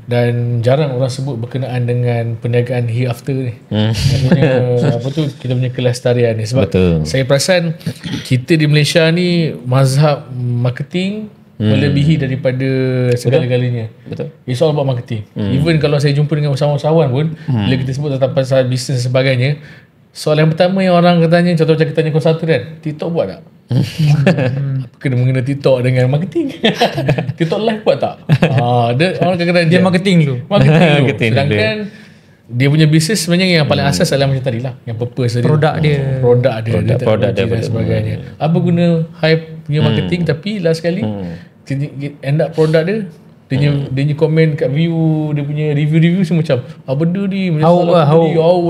Dan jarang orang sebut berkenaan dengan perniagaan hereafter ni. Maksudnya kita punya kelestarian ni. Sebab saya perasan kita di Malaysia ni mazhab marketing melebihi daripada segala-galanya. It's all about marketing. Even kalau saya jumpa dengan usahawan-usahawan pun, bila kita sebut tentang pasal bisnes dan sebagainya, soalan yang pertama yang orang tanya, contoh macam kita tanya konsultan kan, TikTok buat tak? Apa kena mengenai TikTok dengan marketing? TikTok live buat tak? Orang kadang-kadang dia marketing dulu. Sedangkan dia punya bisnes sebenarnya yang paling asas adalah macam tadi lah, yang purpose produk dia, produk dia dan sebagainya. Apa guna hype punya marketing tapi last sekali end up produk dia punya komen kat view, dia punya review semua macam benda ni haus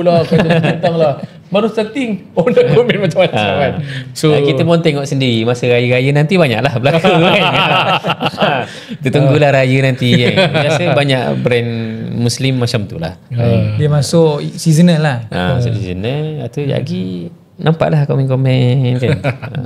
lah kata tentang lah. Baru starting nak komen macam-macam kan. So kita pun tengok sendiri masa raya-raya nanti banyaklah berlaku kan. Kita tunggulah raya nanti kan. Biasa banyak brand Muslim macam tu lah. Dia masuk seasonal lah. Seasonal atau lagi nampaklah komen-komen kan.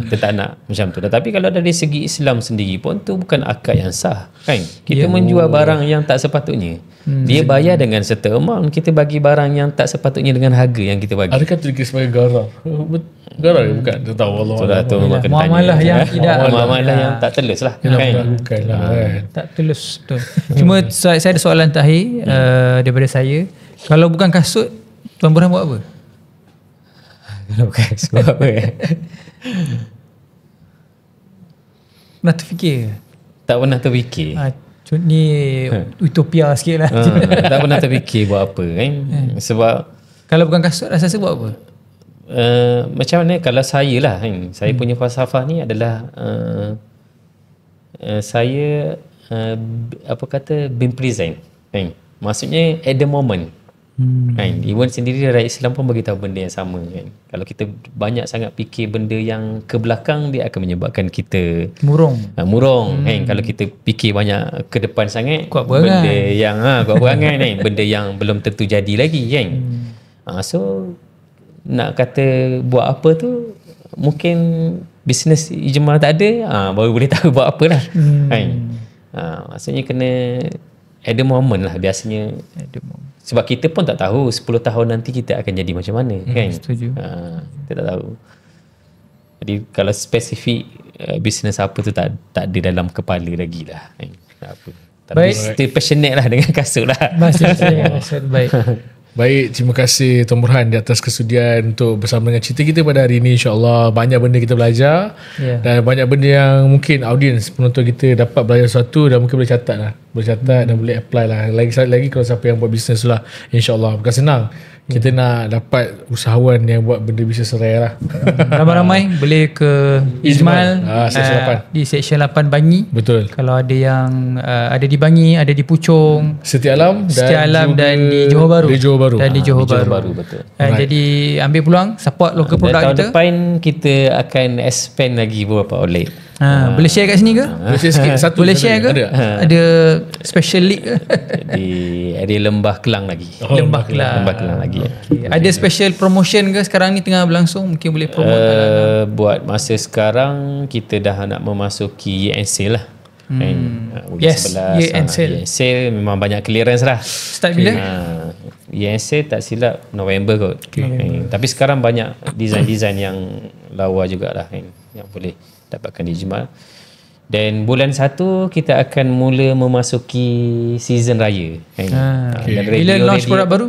Kita tak nak macam tu. Tapi kalau dari segi Islam sendiri pun tu bukan akad yang sah kan. Kita menjual barang yang tak sepatutnya. Dia bayar dengan certain amount, kita bagi barang yang tak sepatutnya dengan harga yang kita bagi. Adakah tu dikira sebagai garar? Garar bukan? Tak tahu Allah. Muamalah yang tidak, muamalah yang tak telus lah kan. Bukanlah kan. Tak telus betul. Cuma saya ada soalan terakhir daripada saya. Kalau bukan kasut, Tuan Burhan buat apa? Kalau bukan sebab apa Pernah terfikir? Tak pernah terfikir. Ni utopia sikit lah. Tak pernah terfikir buat apa kan. Sebab kalau bukan kasut, rasa buat apa? Macam mana kalau saya lah kan. Saya punya falsafah ni adalah saya apa kata being present kan. Maksudnya at the moment kan. Even sendiri rakyat Islam pun beritahu benda yang sama kan. Kalau kita banyak sangat fikir benda yang ke belakang, dia akan menyebabkan kita murung kan. Kalau kita fikir banyak ke depan sangat, kuat benda yang kuat berangan kan, benda yang belum tentu jadi lagi kan. So nak kata buat apa tu, mungkin bisnes ijma tak ada, baru boleh tahu buat apa lah kan. Maksudnya kena at the moment lah biasanya. Sebab kita pun tak tahu 10 tahun nanti kita akan jadi macam mana kan. Setuju. Kita tak tahu. Jadi kalau spesifik bisnes apa tu tak ada dalam kepala lagi lah kan. Apa. Tapi still passionate lah dengan kasut lah. Masih baik. Baik, terima kasih Tuan Burhan di atas kesudian untuk bersama dengan cerita kita pada hari ini. InsyaAllah banyak benda kita belajar dan banyak benda yang mungkin audiens penonton kita dapat belajar sesuatu dan mungkin boleh catat lah. Boleh catat dan boleh apply lah. Lagi kalau siapa yang buat bisnes lah, InsyaAllah. Bukan senang. Kita nak dapat usahawan yang buat benda bisnes raya lah. Ramai-ramai boleh ke Ijmal di Seksyen 8 Bangi. Betul. Kalau ada yang ada di Bangi, ada di Puchong, Setia Alam dan di Johor Bahru. Dan di Johor Bahru. Betul. Jadi ambil peluang, support local produk kita. Tahun depan kita akan expand lagi beberapa outlet. Boleh share kat sini ke? Boleh share sikit. Satu boleh share ke? Ada special league ke? Di area Lembah Kelang lagi. Lembah Kelang lagi. Okay. Ada special promotion ke sekarang ni tengah berlangsung? Mungkin boleh promote. Buat masa sekarang kita dah nak memasuki year end sale lah. Yes, year end sale. Year end sale memang banyak clearance lah. Start bila? Year end sale tak silap November kot. Tapi sekarang banyak design-design yang lawa jugalah yang boleh dapatkan di Ijmal. Dan bulan 1 kita akan mula memasuki season raya. Bila launch produk baru?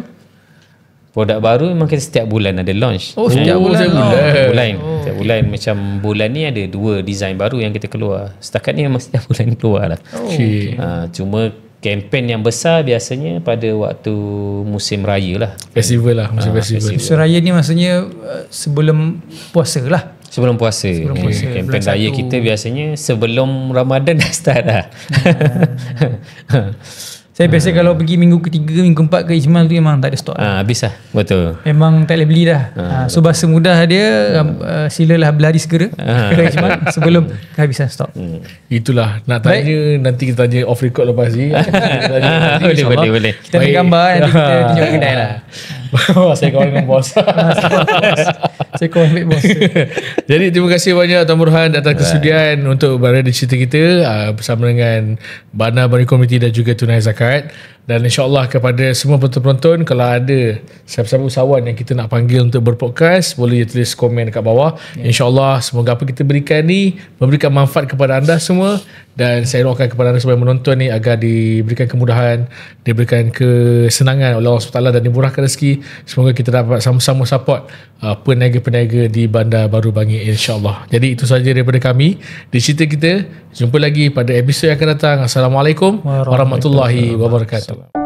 Produk baru memang kita setiap bulan ada launch. Setiap bulan. Setiap bulan macam bulan ni ada 2 design baru yang kita keluar. Setakat ni memang setiap bulan keluar lah. Cuma kempen yang besar biasanya pada waktu musim raya lah. Festival lah. Musim raya ni maksudnya sebelum puasa lah. Sebelum puasa. Kempen raya kita biasanya sebelum Ramadan dah start dah. Saya biasa kalau pergi minggu ketiga, minggu keempat ke Ijmal tu memang tak ada stok. Habis lah. Betul. Memang tak boleh beli dah. So bahasa mudah dia, silalah berlari segera ke Ijmal sebelum kehabisan stok. Itulah. Nak tanya, nanti kita tanya off record lepas ni. Boleh. Kita ambil gambar, nanti kita tunjuk kedai lah. Saya kawan dengan bos. Saya kawan ambil bos. Jadi terima kasih banyak Tuan Burhan atas kesudian untuk berada di cerita kita bersama dengan Bana Bani Community dan juga Tunai Zakat. Dan insyaAllah kepada semua penonton, kalau ada siapa-siapa usahawan yang kita nak panggil untuk berpodcast, boleh tulis komen dekat bawah. InsyaAllah semoga apa kita berikan ni memberikan manfaat kepada anda semua. Dan saya doakan kepada anda semua yang menonton ni agar diberikan kemudahan, diberikan kesenangan oleh Allah SWT dan dimurahkan rezeki. Semoga kita dapat sama-sama support peniaga-peniaga di Bandar Baru Bangi, insyaAllah. Jadi itu sahaja daripada kami di cerita kita. Jumpa lagi pada episod yang akan datang. Assalamualaikum warahmatullahi wabarakatuh.